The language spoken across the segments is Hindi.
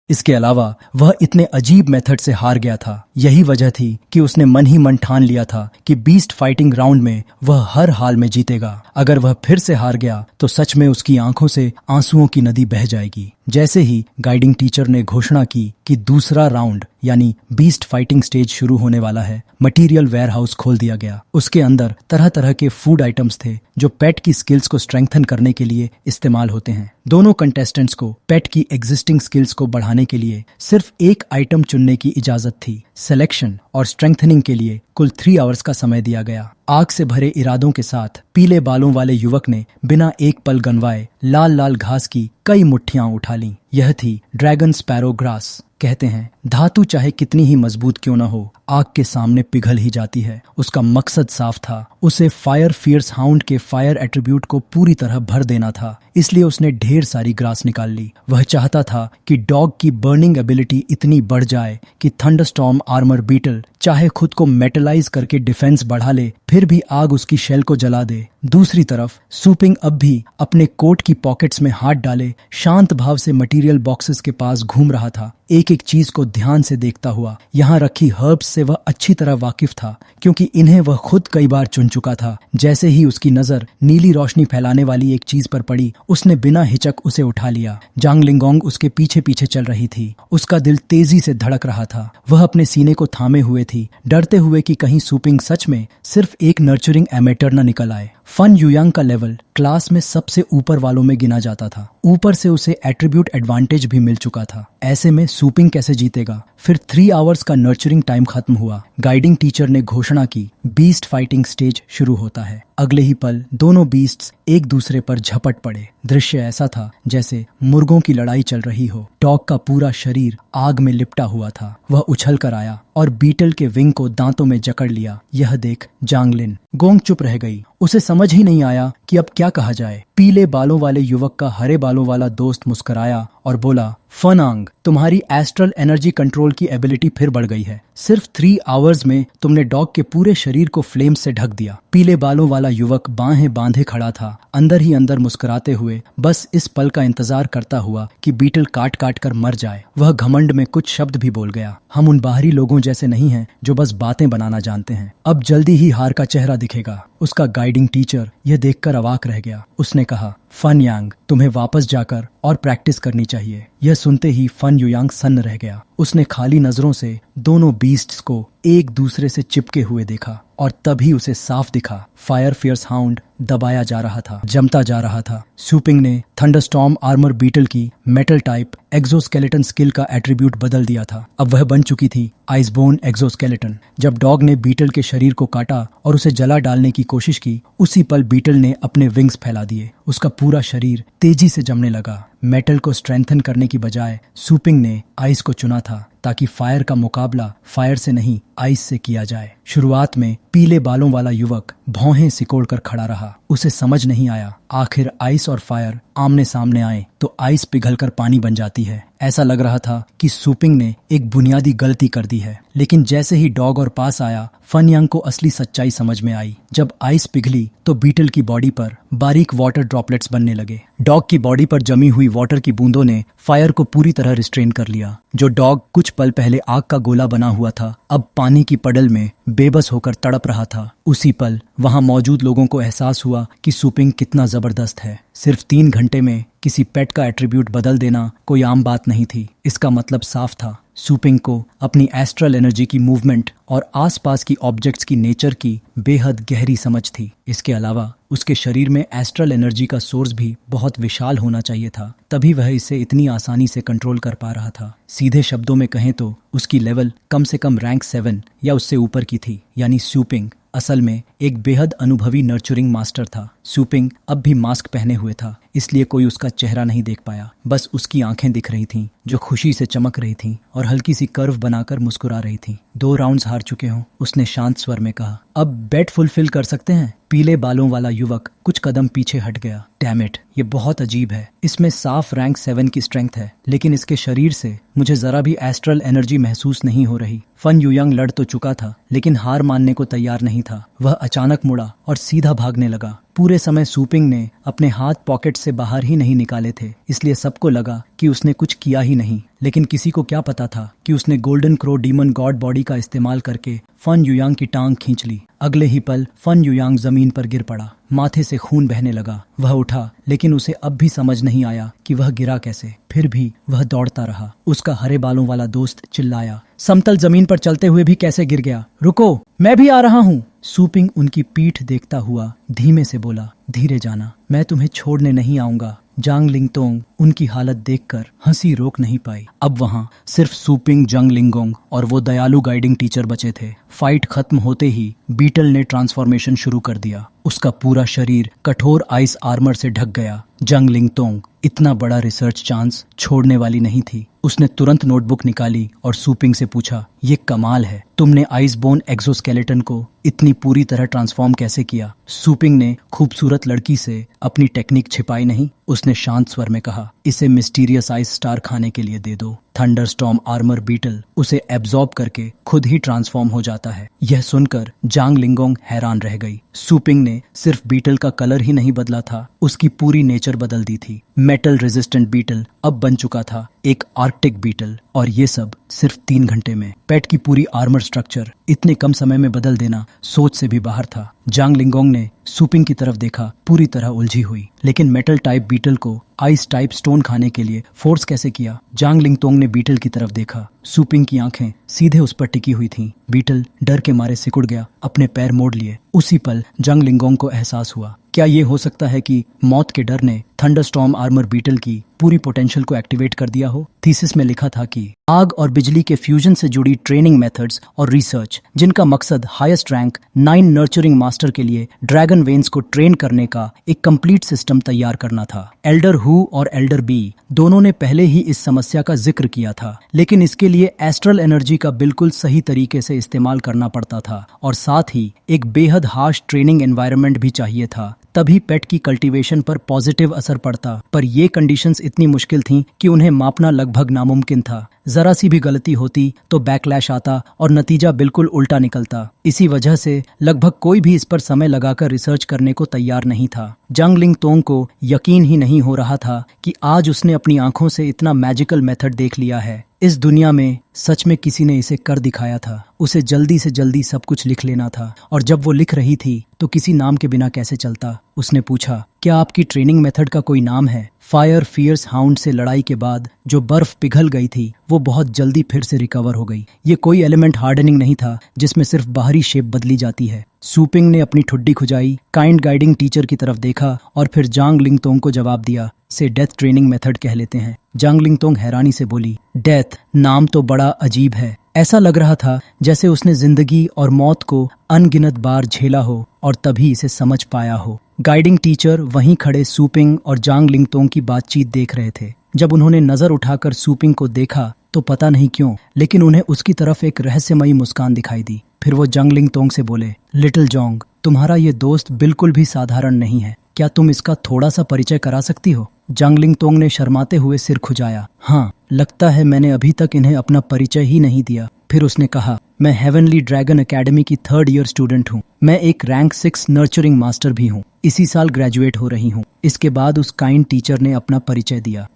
इसके अलावा वह इतने अजीब मेथड से हार गया था। यही वजह थी कि उसने मन ही मन ठान लिया था कि बीस्ट फाइटिंग राउंड में वह हर हाल में जीतेगा। अगर वह फिर से हार गया तो सच में उसकी आंखों से आंसुओं की नदी बह जाएगी। जैसे ही गाइडिंग टीचर ने घोषणा की कि दूसरा राउंड यानी बीस्ट फाइटिंग स्टेज शुरू होने वाला है, मटेरियल वेयरहाउस खोल दिया गया। उसके अंदर तरह तरह के फूड आइटम्स थे जो पेट की स्किल्स को स्ट्रेंथन करने के लिए इस्तेमाल होते हैं। दोनों कंटेस्टेंट्स को पेट की एग्जिस्टिंग स्किल्स को बढ़ाने के लिए सिर्फ एक आइटम चुनने की इजाजत थी। सिलेक्शन और स्ट्रेंथनिंग के लिए कुल 3 आवर्स का समय दिया गया। आग से भरे इरादों के साथ पीले बालों वाले युवक ने बिना एक पल गंवाए लाल लाल घास की कई मुट्ठियां उठा लीं। यह थी ड्रैगन स्पैरो ग्रास। कहते हैं धातु चाहे कितनी ही मजबूत क्यों न हो, आग के सामने पिघल ही जाती है। उसका मकसद साफ था, उसे फायर फियर्स हाउंड के फायर एट्रीब्यूट को पूरी तरह भर देना था। इसलिए उसने ढेर सारी ग्रास निकाल ली। वह चाहता था कि डॉग की बर्निंग एबिलिटी इतनी बढ़ जाए कि थंडरस्टॉर्म आर्मर बीटल चाहे खुद को मेटलाइज करके डिफेंस बढ़ा ले, फिर भी आग उसकी शेल को जला दे। दूसरी तरफ सूपिंग अब भी अपने कोट की पॉकेट्स में हाथ डाले शांत भाव से मटेरियल बॉक्सेस के पास घूम रहा था, एक एक चीज को ध्यान से देखता हुआ। यहाँ रखी हर्ब्स से वह अच्छी तरह वाकिफ था क्योंकि इन्हें वह खुद कई बार चुन चुका था। जैसे ही उसकी नजर नीली रोशनी फैलाने वाली एक चीज पर पड़ी, उसने बिना हिचक उसे उठा लिया। जांग लिंगोंग उसके पीछे पीछे चल रही थी। उसका दिल तेजी से धड़क रहा था। वह अपने सीने को थामे हुए थी, डरते हुए कि कहीं सूपिंग सच में सिर्फ एक नर्चरिंग एमेटर न निकल आए। फन युयांग का लेवल क्लास में सबसे ऊपर वालों में गिना जाता था। ऊपर से उसे एट्रीब्यूट एडवांटेज भी मिल चुका था। ऐसे में सूपिंग कैसे जीतेगा? फिर 3 आवर्स का नर्चरिंग टाइम खत्म हुआ। गाइडिंग टीचर ने घोषणा की, बीस्ट फाइटिंग स्टेज शुरू होता है। अगले ही पल दोनों बीस्ट्स एक दूसरे पर झपट पड़े। दृश्य ऐसा था जैसे मुर्गों की लड़ाई चल रही हो। डॉग का पूरा शरीर आग में लिपटा हुआ था। वह उछल कर आया और बीटल के विंग को दांतों में जकड़ लिया। यह देख जांगलिन गोंग चुप रह गई। उसे समझ ही नहीं आया कि अब क्या कहा जाए। पीले बालों वाले युवक का हरे बालों वाला दोस्त मुस्कुराया और बोला, फनांग, तुम्हारी एस्ट्रल एनर्जी कंट्रोल की एबिलिटी फिर बढ़ गई है। सिर्फ 3 आवर्स में तुमने डॉग के पूरे शरीर को फ्लेम से ढक दिया। पीले बालों वाला युवक बाहें बांधे खड़ा था, अंदर ही अंदर मुस्कुराते हुए, बस इस पल का इंतजार करता हुआ कि बीटल काट काट कर मर जाए। वह घमंड में कुछ शब्द भी बोल गया। हम उन बाहरी लोगों जैसे नहीं हैं जो बस बातें बनाना जानते हैं। अब जल्दी ही हार का चेहरा दिखेगा। उसका गाइडिंग टीचर यह देखकर अवाक रह गया। उसने कहा, फन यांग, तुम्हें वापस जाकर और प्रैक्टिस करनी चाहिए। यह सुनते ही फन युयांग सन्न रह गया। उसने खाली नजरों से दोनों बीस्ट्स को एक दूसरे से चिपके हुए देखा और तभी उसे साफ दिखा, फायर फियर्स हाउंड दबाया जा रहा था, जमता जा रहा था। सूपिंग ने थंडरस्टॉर्म आर्मर बीटल की मेटल टाइप एक्सोस्केलेटन स्किल का एट्रीब्यूट बदल दिया था। अब वह बन चुकी थी आइसबोन एक्सोस्केलेटन। जब डॉग ने बीटल के शरीर को काटा और उसे जला डालने की कोशिश की, उसी पल बीटल ने अपने विंग्स फैला दिए। उसका पूरा शरीर तेजी से जमने लगा। मेटल को स्ट्रेंथन करने की बजाय सूपिंग ने आइस को चुना था ताकि फायर का मुकाबला फायर से नहीं आइस से किया जाए। शुरुआत में पीले बालों वाला युवक भौहें सिकोड़कर खड़ा रहा। उसे समझ नहीं आया, आखिर आइस और फायर आमने सामने आए तो आइस पिघलकर पानी बन जाती है। ऐसा लग रहा था कि सूपिंग ने एक बुनियादी गलती कर दी है। लेकिन जैसे ही डॉग और पास आया, फन यांग को असली सच्चाई समझ में आई। जब आइस पिघली तो बीटल की बॉडी पर बारीक वाटर ड्रॉपलेट्स बनने लगे। डॉग की बॉडी पर जमी हुई वाटर की बूंदों ने फायर को पूरी तरह रिस्ट्रेन कर लिया। जो डॉग कुछ पल पहले आग का गोला बना हुआ था, अब पानी की पडल में बेबस होकर तड़प रहा था। उसी पल वहां मौजूद लोगों को एहसास हुआ कि सूपिंग कितना जबरदस्त है। सिर्फ 3 घंटे में किसी पेट का एट्रीब्यूट बदल देना कोई आम बात नहीं थी। इसका मतलब साफ था, सूपिंग को अपनी एस्ट्रल एनर्जी की मूवमेंट और आसपास की ऑब्जेक्ट्स की नेचर की बेहद गहरी समझ थी। इसके अलावा उसके शरीर में एस्ट्रल एनर्जी का सोर्स भी बहुत विशाल होना चाहिए था, तभी वह इसे इतनी आसानी से कंट्रोल कर पा रहा था। सीधे शब्दों में कहें तो उसकी लेवल कम से कम रैंक 7 या उससे ऊपर की थी। यानी सूपिंग असल में एक बेहद अनुभवी नर्चरिंग मास्टर था। सूपिंग अब भी मास्क पहने हुए था, इसलिए कोई उसका चेहरा नहीं देख पाया। बस उसकी आंखें दिख रही थीं, जो खुशी से चमक रही थीं और हल्की सी कर्व बनाकर मुस्कुरा रही थीं। 2 राउंड्स हार चुके हो, उसने शांत स्वर में कहा। अब बेट फुलफिल कर सकते हैं? पीले बालों वाला युवक कुछ कदम पीछे हट गया। डैम इट, ये बहुत अजीब है। इसमें साफ रैंक 7 की स्ट्रेंथ है, लेकिन इसके शरीर से मुझे जरा भी एस्ट्रल एनर्जी महसूस नहीं हो रही। फन युयांग लड़ तो चुका था, लेकिन हार मानने को तैयार नहीं था। वह अचानक मुड़ा और सीधा भागने लगा। पूरे समय सूपिंग ने अपने हाथ पॉकेट से बाहर ही नहीं निकाले थे, इसलिए सबको लगा कि उसने कुछ किया ही नहीं। लेकिन किसी को क्या पता था कि उसने golden crow demon God body का इस्तेमाल करके फन युयांग की टांग खींच ली। अगले ही पल फन युयांग जमीन पर गिर पड़ा, माथे से खून बहने लगा। वह उठा, लेकिन उसे अब भी समझ नहीं आया कि वह गिरा कैसे। फिर भी वह दौड़ता रहा। उसका हरे बालों वाला दोस्त चिल्लाया, समतल जमीन पर चलते हुए भी कैसे गिर गया? रुको, मैं भी आ रहा हूँ। सूपिंग उनकी पीठ देखता हुआ धीमे से बोला, धीरे जाना, मैं तुम्हें छोड़ने नहीं आऊंगा। जांग लिंगतोंग उनकी हालत देखकर हंसी रोक नहीं पाई। अब वहाँ सिर्फ सूपिंग, जंग लिंगोंग और वो दयालु गाइडिंग टीचर बचे थे। फाइट खत्म होते ही बीटल ने ट्रांसफॉर्मेशन शुरू कर दिया। उसका पूरा शरीर कठोर आइस आर्मर से ढक गया। जंग लिंगतोंग इतना बड़ा रिसर्च चांस छोड़ने वाली नहीं थी। उसने तुरंत नोटबुक निकाली और सूपिंग से पूछा, ये कमाल है, तुमने आइसबोन एक्सोस्केलेटन को इतनी पूरी तरह ट्रांसफॉर्म कैसे किया? सूपिंग ने खूबसूरत लड़की से अपनी टेक्निक छिपाई नहीं। उसने शांत स्वर में कहा, इसे मिस्टीरियस आइस स्टार खाने के लिए दे दो। थंडरस्टॉर्म आर्मर बीटल उसे एब्जॉर्ब करके खुद ही ट्रांसफॉर्म हो जाता है। यह सुनकर जांग लिंगोंग हैरान रह गई। सूपिंग ने सिर्फ बीटल का कलर ही नहीं बदला था, उसकी पूरी नेचर बदल दी थी। मेटल रेजिस्टेंट बीटल अब बन चुका था एक आर्कटिक बीटल, और ये सब सिर्फ 3 घंटे में। पेट की पूरी आर्मर स्ट्रक्चर इतने कम समय में बदल देना सोच से भी बाहर था। जांग लिंगोंग ने सूपिंग की तरफ देखा, पूरी तरह उलझी हुई। लेकिन मेटल टाइप बीटल को आइस टाइप स्टोन खाने के लिए फोर्स कैसे किया? जांग लिंगतोंग ने बीटल की तरफ देखा। सूपिंग की आंखें सीधे उस पर टिकी हुई थीं। बीटल डर के मारे सिकुड़ गया, अपने पैर मोड़ लिए। उसी पल जांग लिंगोंग को एहसास हुआ, क्या ये हो सकता है कि मौत के डर ने थंडरस्टॉर्म आर्मर बीटल की पूरी पोटेंशियल को एक्टिवेट कर दिया हो? थीसिस में लिखा था कि आग और बिजली के फ्यूजन से जुड़ी ट्रेनिंग मेथड्स और रिसर्च, जिनका मकसद हाईएस्ट रैंक 9 नर्चरिंग मास्टर के लिए ड्रैगन वेन्स को ट्रेन करने का एक कंप्लीट सिस्टम तैयार करना था। एल्डर हु और एल्डर बी दोनों ने पहले ही इस समस्या का जिक्र किया था, लेकिन इसके लिए एस्ट्रल एनर्जी का बिल्कुल सही तरीके से इस्तेमाल करना पड़ता था और साथ ही एक बेहद हार्श ट्रेनिंग एनवायरनमेंट भी चाहिए था, तभी पेट की कल्टीवेशन पर पॉजिटिव असर पड़ता। पर ये कंडीशंस इतनी मुश्किल थीं कि उन्हें मापना लगभग नामुमकिन था। जरा सी भी गलती होती तो बैकलैश आता और नतीजा बिल्कुल उल्टा निकलता। इसी वजह से लगभग कोई भी इस पर समय लगाकर रिसर्च करने को तैयार नहीं था। जांग लिंगतोंग को यकीन ही नहीं हो रहा था कि आज उसने अपनी आंखों से इतना मैजिकल मेथड देख लिया है। इस दुनिया में सच में किसी ने इसे कर दिखाया था। उसे जल्दी से जल्दी सब कुछ लिख लेना था, और जब वो लिख रही थी तो किसी नाम के बिना कैसे चलता? उसने पूछा, क्या आपकी ट्रेनिंग मेथड का कोई नाम है? फायर फियर्स हाउंड से लड़ाई के बाद जो बर्फ पिघल गई थी वो बहुत जल्दी फिर से रिकवर हो गई। ये कोई एलिमेंट हार्डनिंग नहीं था जिसमें सिर्फ बाहरी शेप बदली जाती है। सूपिंग ने अपनी ठुड्डी खुजाई, काइंड गाइडिंग टीचर की तरफ देखा और फिर जांग लिंगतोंग को जवाब दिया, से डेथ ट्रेनिंग मेथड कह लेते हैं। जांग लिंगतोंग हैरानी से बोली, डेथ नाम तो बड़ा अजीब है। ऐसा लग रहा था जैसे उसने जिंदगी और मौत को अनगिनत बार झेला हो और तभी इसे समझ पाया हो। गाइडिंग टीचर वहीं खड़े सूपिंग और जांग लिंगतोंग की बातचीत देख रहे थे। जब उन्होंने नजर उठाकर सूपिंग को देखा तो पता नहीं क्यों, लेकिन उन्हें उसकी तरफ एक रहस्यमयी मुस्कान दिखाई दी। फिर वो जांग लिंगतोंग से बोले, लिटिल जोंग, तुम्हारा ये दोस्त बिल्कुल भी साधारण नहीं है, क्या तुम इसका थोड़ा सा परिचय करा सकती हो? जांग लिंगतोंग ने शर्माते हुए सिर खुजाया, हाँ, लगता है मैंने अभी तक इन्हें अपना परिचय ही नहीं दिया। फिर उसने कहा, मैं हेवनली ड्रैगन एकेडमी की 3rd ईयर स्टूडेंट हूँ। मैं एक रैंक 6 नर्चरिंग मास्टर भी हूँ। इसी साल ग्रेजुएट हो रही हूँ। इसके बाद उस काइंड टीचर ने अपना परिचय दिया।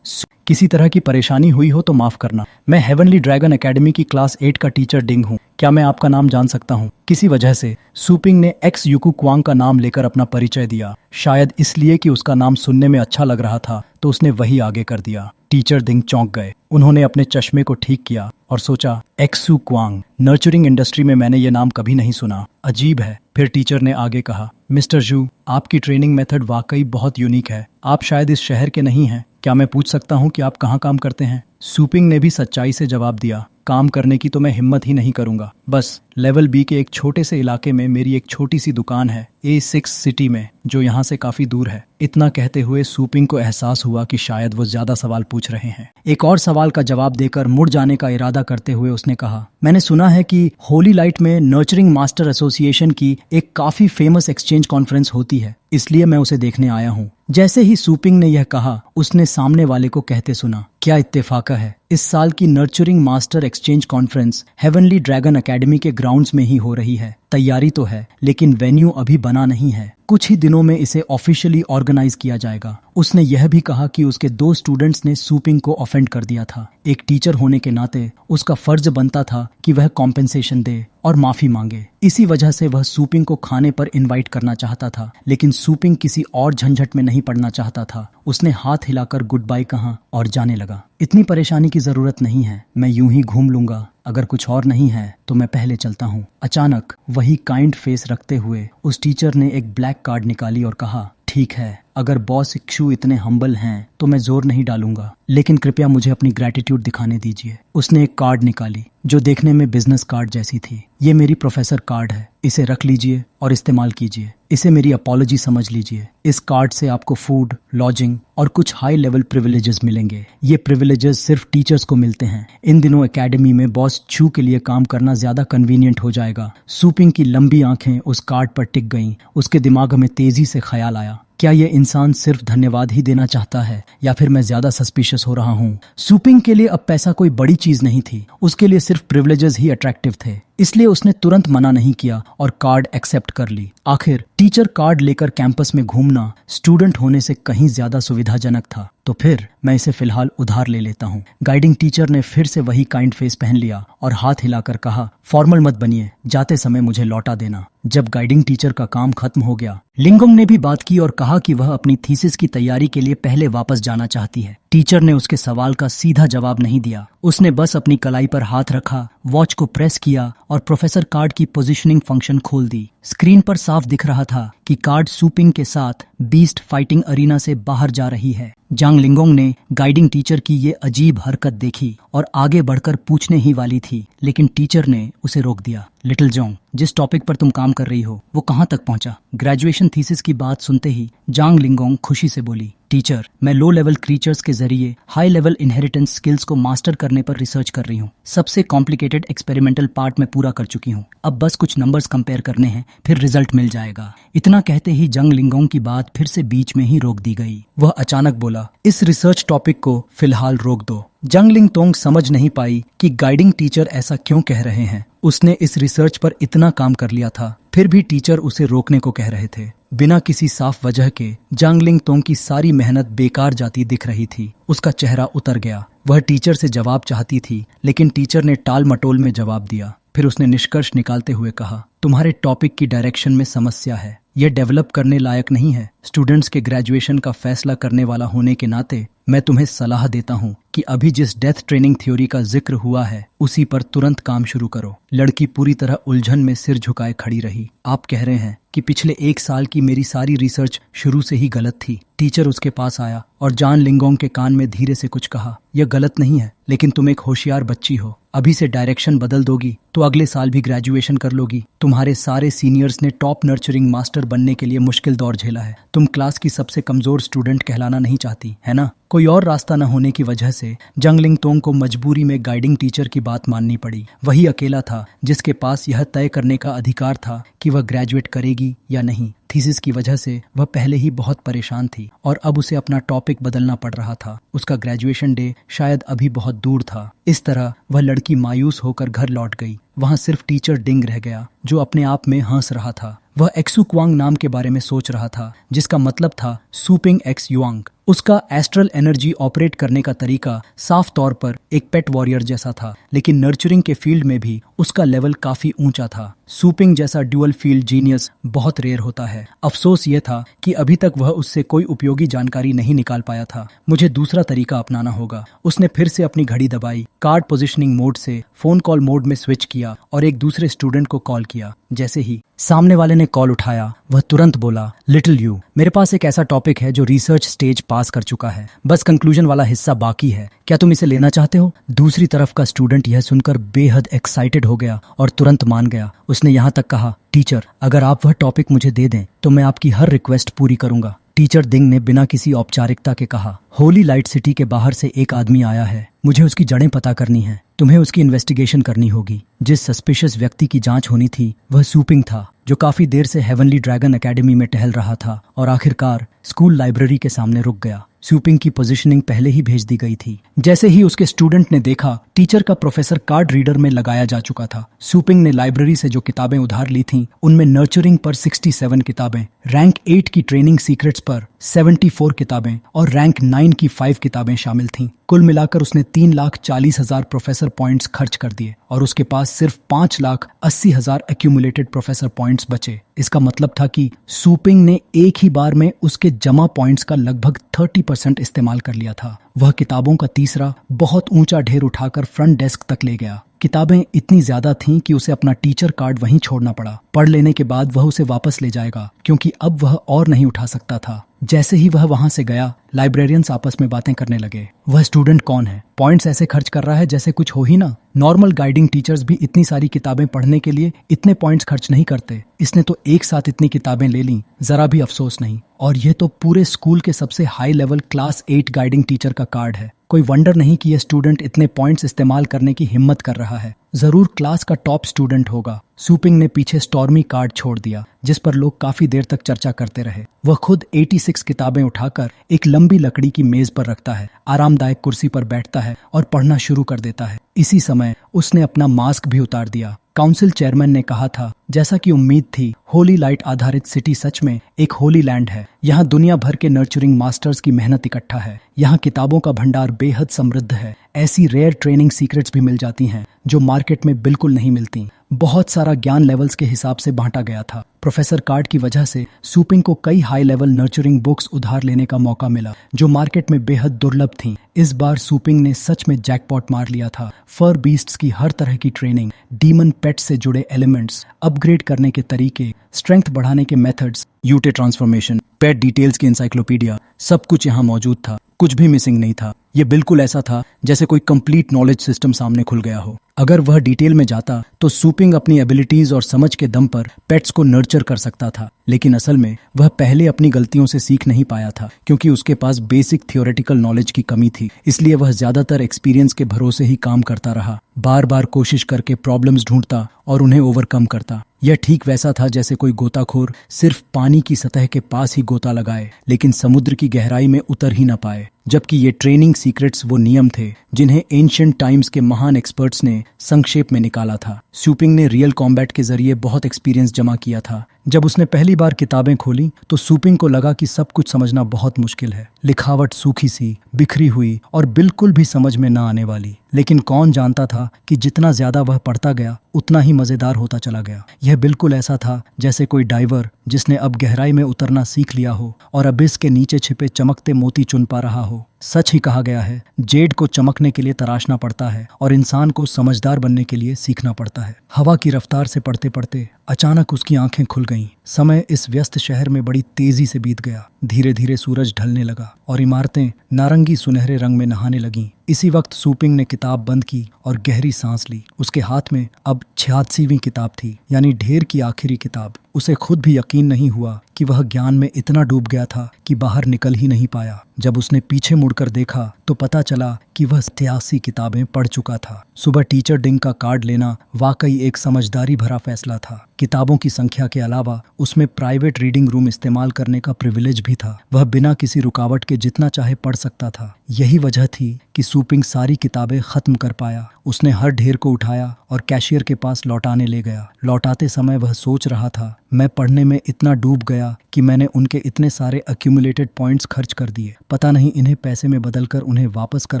किसी तरह की परेशानी हुई हो तो माफ करना। मैं हेवनली ड्रैगन एकेडमी की क्लास 8 का टीचर डिंग हूँ। क्या मैं आपका नाम जान सकता हूँ? किसी वजह से सूपिंग ने एक्स यूकू क्वांग का नाम लेकर अपना परिचय दिया। शायद इसलिए कि उसका नाम सुनने में अच्छा लग रहा था तो उसने वही आगे कर दिया। टीचर डिंग चौंक गए। उन्होंने अपने चश्मे को ठीक किया और सोचा, एक्सू क्वांग, नर्चरिंग इंडस्ट्री में मैंने ये नाम कभी नहीं सुना, अजीब है। फिर टीचर ने आगे कहा, मिस्टर जू, आपकी ट्रेनिंग मेथड वाकई बहुत यूनिक है। आप शायद इस शहर के नहीं हैं। क्या मैं पूछ सकता हूँ कि आप कहाँ काम करते हैं? सूपिंग ने भी सच्चाई से जवाब दिया, काम करने की तो मैं हिम्मत ही नहीं करूंगा। बस लेवल बी के एक छोटे से इलाके में मेरी एक छोटी सी दुकान है, A6 सिटी में, जो यहाँ से काफी दूर है। इतना कहते हुए सूपिंग को एहसास हुआ कि शायद वो ज्यादा सवाल पूछ रहे हैं। एक और सवाल का जवाब देकर मुड़ जाने का इरादा करते हुए उसने कहा, मैंने सुना है कि होली लाइट में नर्चरिंग मास्टर एसोसिएशन की एक काफी फेमस एक्सचेंज कॉन्फ्रेंस होती है, इसलिए मैं उसे देखने आया हूँ। जैसे ही सूपिंग ने यह कहा, उसने सामने वाले को कहते सुना, क्या इत्तेफाका है, इस साल की nurturing master exchange conference heavenly dragon academy के ग्राउंड्स में ही हो रही है। तैयारी तो है, लेकिन वेन्यू अभी बना नहीं है। कुछ ही दिनों में इसे ऑफिशियली ऑर्गेनाइज किया जाएगा। उसने यह भी कहा कि उसके 2 स्टूडेंट्स ने सूपिंग को ऑफेंड कर दिया था। एक टीचर होने के नाते उसका फर्ज बनता था कि वह कॉम्पेंसेशन दे और माफी मांगे। इसी वजह से वह सूपिंग को खाने पर इनवाइट करना चाहता था, लेकिन सूपिंग किसी और झंझट में नहीं पड़ना चाहता था। उसने हाथ हिलाकर गुड बाय कहा और जाने लगा। इतनी परेशानी की जरूरत नहीं है, मैं यूं ही घूम लूंगा। अगर कुछ और नहीं है तो मैं पहले चलता हूँ। अचानक वही काइंड फेस रखते हुए उस टीचर ने एक ब्लैक कार्ड निकाली और कहा, ठीक है, अगर बॉस इक्शू इतने हम्बल हैं तो मैं जोर नहीं डालूंगा, लेकिन कृपया मुझे अपनी ग्रैटिट्यूड दिखाने दीजिए। उसने एक कार्ड निकाली जो देखने में बिजनेस कार्ड जैसी थी। ये मेरी प्रोफेसर कार्ड है, इसे रख लीजिए और इस्तेमाल कीजिए। इसे मेरी अपॉलॉजी समझ लीजिए। इस कार्ड से आपको फूड, लॉजिंग और कुछ हाई लेवल प्रिविलेजेस मिलेंगे। ये प्रिविलेजेस सिर्फ टीचर्स को मिलते हैं। इन दिनों एकेडमी में बॉस छू के लिए काम करना ज्यादा कन्वीनियंट हो जाएगा। सूपिंग की लंबी आंखें उस कार्ड पर टिक गईं। उसके दिमाग में तेजी से ख्याल आया, क्या ये इंसान सिर्फ धन्यवाद ही देना चाहता है या फिर मैं ज्यादा सस्पिशियस हो रहा हूँ? सूपिंग के लिए अब पैसा कोई बड़ी चीज नहीं थी, उसके लिए सिर्फ प्रिविलेजेस ही अट्रैक्टिव थे। इसलिए उसने तुरंत मना नहीं किया और कार्ड एक्सेप्ट कर ली। आखिर टीचर कार्ड लेकर कैंपस में घूमना स्टूडेंट होने से कहीं ज्यादा सुविधाजनक था, तो फिर मैं इसे फिलहाल उधार ले लेता हूँ। गाइडिंग टीचर ने फिर से वही काइंड फेस पहन लिया और हाथ हिलाकर कहा, फॉर्मल मत बनिए, जाते समय मुझे लौटा देना। जब गाइडिंग टीचर का काम खत्म हो गया, लिंगोंग ने भी बात की और कहा कि वह अपनी थीसिस की तैयारी के लिए पहले वापस जाना चाहती है। टीचर ने उसके सवाल का सीधा जवाब नहीं दिया। उसने बस अपनी कलाई पर हाथ रखा, वॉच को प्रेस किया और प्रोफेसर कार्ड की पोजीशनिंग फंक्शन खोल दी। स्क्रीन पर साफ दिख रहा था कि कार्ड सूपिंग के साथ बीस्ट फाइटिंग अरीना से बाहर जा रही है। जांग लिंगोंग ने गाइडिंग टीचर की ये अजीब हरकत देखी और आगे बढ़कर पूछने ही वाली थी, लेकिन टीचर ने उसे रोक दिया। लिटिल जोंग, जिस टॉपिक पर तुम काम कर रही हो वो कहाँ तक पहुँचा? ग्रेजुएशन थीसिस की बात सुनते ही जांग लिंगोंग खुशी से बोली, टीचर, मैं लो लेवल क्रीचर्स के जरिए हाई लेवल इनहेरिटेंस स्किल्स को मास्टर करने पर रिसर्च कर रही हूँ। सबसे कॉम्प्लिकेटेड एक्सपेरिमेंटल पार्ट में पूरा कर चुकी हूँ। अब बस कुछ नंबर्स कंपेयर करने हैं, फिर रिजल्ट मिल जाएगा। इतना कहते ही जंग लिंगोंग की बात फिर से बीच में ही रोक दी गई। वह अचानक बोला, इस रिसर्च टॉपिक को फिलहाल रोक दो। जंग लिंगतोंग समझ नहीं पाई कि गाइडिंग टीचर ऐसा क्यों कह रहे हैं। उसने इस रिसर्च पर इतना काम कर लिया था, फिर भी टीचर उसे रोकने को कह रहे थे। बिना किसी साफ वजह के जांग लिंगतोंग की सारी मेहनत बेकार जाती दिख रही थी। उसका चेहरा उतर गया। वह टीचर से जवाब चाहती थी, लेकिन टीचर ने टाल मटोल में जवाब दिया। फिर उसने निष्कर्ष निकालते हुए कहा, तुम्हारे टॉपिक की डायरेक्शन में समस्या है, यह डेवलप करने लायक नहीं है। स्टूडेंट्स के ग्रेजुएशन का फैसला करने वाला होने के नाते मैं तुम्हें सलाह देता हूँ कि अभी जिस डेथ ट्रेनिंग थ्योरी का जिक्र हुआ है उसी पर तुरंत काम शुरू करो। लड़की पूरी तरह उलझन में सिर झुकाए खड़ी रही। आप कह रहे हैं कि पिछले 1 साल की मेरी सारी रिसर्च शुरू से ही गलत थी। टीचर उसके पास आया और जान लिंगोंग के कान में धीरे से कुछ कहा, यह गलत नहीं है, लेकिन तुम एक होशियार बच्ची हो। अभी से डायरेक्शन बदल दोगी तो अगले साल भी ग्रेजुएशन कर लोगी। तुम्हारे सारे सीनियर्स ने टॉप नर्चरिंग मास्टर बनने के लिए मुश्किल दौर झेला है। तुम क्लास की सबसे कमजोर स्टूडेंट कहलाना नहीं चाहती, है ना? कोई और रास्ता न होने की वजह से जंग लिंगतोंग को मजबूरी में गाइडिंग टीचर की बात माननी पड़ी। वही अकेला था जिसके पास यह तय करने का अधिकार था कि वह ग्रेजुएट करेगी या नहीं। थीसिस की वजह से वह पहले ही बहुत परेशान थी और अब उसे अपना टॉपिक बदलना पड़ रहा था। उसका ग्रेजुएशन डे शायद अभी बहुत दूर था। इस तरह वह लड़की मायूस होकर घर लौट गई। वहां सिर्फ टीचर डिंग रह गया जो अपने आप में हंस रहा था। वह एक्सु क्वांग नाम के बारे में सोच रहा था, जिसका मतलब था सूपिंग एक्स युआंग। उसका एस्ट्रल एनर्जी ऑपरेट करने का तरीका साफ तौर पर एक पेट वॉरियर जैसा था, लेकिन नर्चरिंग के फील्ड में भी उसका लेवल काफी ऊंचा था। सूपिंग जैसा ड्यूअल फील्ड जीनियस बहुत रेयर होता है। अफसोस ये था कि अभी तक वह उससे कोई उपयोगी जानकारी नहीं निकाल पाया था। मुझे दूसरा तरीका अपनाना होगा। उसने फिर से अपनी घड़ी दबाई, कार्ड पोजिशनिंग मोड से फोन कॉल मोड में स्विच किया और एक दूसरे स्टूडेंट को कॉल किया। जैसे ही सामने वाले ने कॉल उठाया, वह तुरंत बोला, लिटिल यू, मेरे पास एक ऐसा टॉपिक है जो रिसर्च स्टेज पास कर चुका है, बस कंक्लूजन वाला हिस्सा बाकी है, क्या तुम इसे लेना चाहते हो? दूसरी तरफ का स्टूडेंट यह सुनकर बेहद एक्साइटेड हो गया और तुरंत मान गया। उसने यहाँ तक कहा, टीचर, अगर आप वह टॉपिक मुझे दे दें तो मैं आपकी हर रिक्वेस्ट पूरी करूंगा। टीचर दिंग ने बिना किसी औपचारिकता के कहा, होली लाइट सिटी के बाहर से एक आदमी आया है, मुझे उसकी जड़ें पता करनी है। तुम्हें उसकी इन्वेस्टिगेशन करनी होगी। जिस सस्पिशियस व्यक्ति की जांच होनी थी वह सूपिंग था, जो काफी देर से हेवनली ड्रैगन एकेडमी में टहल रहा था और आखिरकार स्कूल लाइब्रेरी के सामने रुक गया। सूपिंग की पोजीशनिंग पहले ही भेज दी गई थी। जैसे ही उसके स्टूडेंट ने देखा, टीचर का प्रोफेसर कार्ड रीडर में लगाया जा चुका था। सूपिंग ने लाइब्रेरी से जो किताबें उधार ली थीं, उनमें नर्चरिंग पर 67 किताबें, रैंक 8 की ट्रेनिंग सीक्रेट्स पर 74 किताबें और रैंक 9 की 5 किताबें शामिल थीं। कुल मिलाकर उसने 3,40,000 प्रोफेसर पॉइंट्स खर्च कर दिए और उसके पास सिर्फ 5,80,000 एक्यूमुलेटेड प्रोफेसर पॉइंट्स बचे। इसका मतलब था कि सूपिंग ने एक ही बार में उसके जमा पॉइंट्स का लगभग 30% इस्तेमाल कर लिया था। वह किताबों का तीसरा बहुत ऊंचा ढेर उठाकर फ्रंट डेस्क तक ले गया। किताबें इतनी ज्यादा थीं कि उसे अपना टीचर कार्ड वहीं छोड़ना पड़ा। पढ़ लेने के बाद वह उसे वापस ले जाएगा, क्योंकि अब वह और नहीं उठा सकता था। जैसे ही वह वहां से गया, लाइब्रेरियंस आपस में बातें करने लगे। वह स्टूडेंट कौन है? पॉइंट्स ऐसे खर्च कर रहा है जैसे कुछ हो ही ना। नॉर्मल गाइडिंग टीचर्स भी इतनी सारी किताबें पढ़ने के लिए इतने पॉइंट्स खर्च नहीं करते। इसने तो एक साथ इतनी किताबें ले ली, जरा भी अफसोस नहीं। और यह तो पूरे स्कूल के सबसे high level class 8 guiding teacher का कार्ड है। कोई वंडर नहीं कि यह स्टूडेंट इतने पॉइंट्स इस्तेमाल करने की हिम्मत कर रहा है। जरूर क्लास का टॉप स्टूडेंट होगा। सूपिंग ने पीछे स्टॉर्मी कार्ड छोड़ दिया, जिस पर लोग काफी देर तक चर्चा करते रहे। वह खुद 86 किताबें उठाकर एक लंबी लकड़ी की मेज पर रखता है, आरामदायक कुर्सी पर बैठता है और पढ़ना शुरू कर देता है। इसी समय उसने अपना मास्क भी उतार दिया। काउंसिल चेयरमैन ने कहा था, जैसा कि उम्मीद थी, होली लाइट आधारित सिटी सच में एक होली लैंड है। यहाँ दुनिया भर के नर्चरिंग मास्टर्स की मेहनत इकट्ठा है। यहाँ किताबों का भंडार बेहद समृद्ध है। ऐसी रेयर ट्रेनिंग सीक्रेट्स भी मिल जाती हैं जो मार्केट में बिल्कुल नहीं मिलती। बहुत सारा ज्ञान लेवल्स के हिसाब से बांटा गया था। प्रोफेसर कार्ड की वजह से सूपिंग को कई हाई लेवल नर्चरिंग बुक्स उधार लेने का मौका मिला, जो मार्केट में बेहद दुर्लभ थीं। इस बार सूपिंग ने सच में जैकपॉट मार लिया था। फर बीस्ट्स की हर तरह की ट्रेनिंग, डीमन पेट से जुड़े एलिमेंट्स, अपग्रेड करने के तरीके, स्ट्रेंथ बढ़ाने के मेथड्स, यूटे ट्रांसफॉर्मेशन, पेट डिटेल्स की इंसाइक्लोपीडिया, सब कुछ यहाँ मौजूद था। कुछ भी मिसिंग नहीं था। ये बिल्कुल ऐसा था जैसे कोई कंप्लीट नॉलेज सिस्टम सामने खुल गया हो। अगर वह डिटेल में जाता तो सूपिंग अपनी एबिलिटीज और समझ के दम पर पेट्स को नर्चर कर सकता था, लेकिन असल में वह पहले अपनी गलतियों से सीख नहीं पाया था, क्योंकि उसके पास बेसिक थियोरेटिकल नॉलेज की कमी थी। इसलिए वह ज्यादातर एक्सपीरियंस के भरोसे ही काम करता रहा, बार बार कोशिश करके प्रॉब्लम्स ढूंढता और उन्हें ओवरकम करता। यह ठीक वैसा था जैसे कोई गोताखोर सिर्फ पानी की सतह के पास ही गोता लगाए, लेकिन समुद्र की गहराई में उतर ही न पाए। जबकि ये ट्रेनिंग सीक्रेट्स वो नियम थे जिन्हें एंशिएंट टाइम्स के महान एक्सपर्ट्स ने संक्षेप में निकाला था। सूपिंग ने रियल कॉम्बैट के जरिए बहुत एक्सपीरियंस जमा किया था। जब उसने पहली बार किताबें खोली तो सूपिंग को लगा कि सब कुछ समझना बहुत मुश्किल है। लिखावट सूखी सी, बिखरी हुई और बिल्कुल भी समझ में न आने वाली। लेकिन कौन जानता था कि जितना ज्यादा वह पढ़ता गया, उतना ही मजेदार होता चला गया। यह बिल्कुल ऐसा था जैसे कोई डाइवर जिसने अब गहराई में उतरना सीख लिया हो और अबिस के नीचे छिपे चमकते मोती चुन पा रहा हो। सच ही कहा गया है, जेड को चमकने के लिए तराशना पड़ता है और इंसान को समझदार बनने के लिए सीखना पड़ता है। हवा की रफ्तार से पढ़ते पढ़ते अचानक उसकी आंखें खुल गईं। समय इस व्यस्त शहर में बड़ी तेजी से बीत गया। धीरे धीरे सूरज ढलने लगा और इमारतें नारंगी सुनहरे रंग में नहाने लगीं। इसी वक्त सूपिंग ने किताब बंद की और गहरी सांस ली। उसके हाथ में अब 86वीं किताब थी, यानी ढेर की आखिरी किताब। उसे खुद भी यकीन नहीं हुआ कि वह ज्ञान में इतना डूब गया था कि बाहर निकल ही नहीं पाया। जब उसने पीछे मुड़कर देखा तो पता चला कि वह 83 किताबें पढ़ चुका था। सुबह टीचर डिंग का कार्ड लेना वाकई एक समझदारी भरा फैसला था। किताबों की संख्या के अलावा उसमें प्राइवेट रीडिंग रूम इस्तेमाल करने का प्रिविलेज भी था। वह बिना किसी रुकावट के जितना चाहे पढ़ सकता था। यही वजह थी कि सूपिंग सारी किताबें खत्म कर पाया। उसने हर ढेर को उठाया और कैशियर के पास लौटाने ले गया। लौटाते समय वह सोच रहा था, मैं पढ़ने में इतना डूब गया कि मैंने उनके इतने सारे एक्यूमुलेटेड पॉइंट्स खर्च कर दिए। पता नहीं इन्हें पैसे में बदलकर उन्हें वापस कर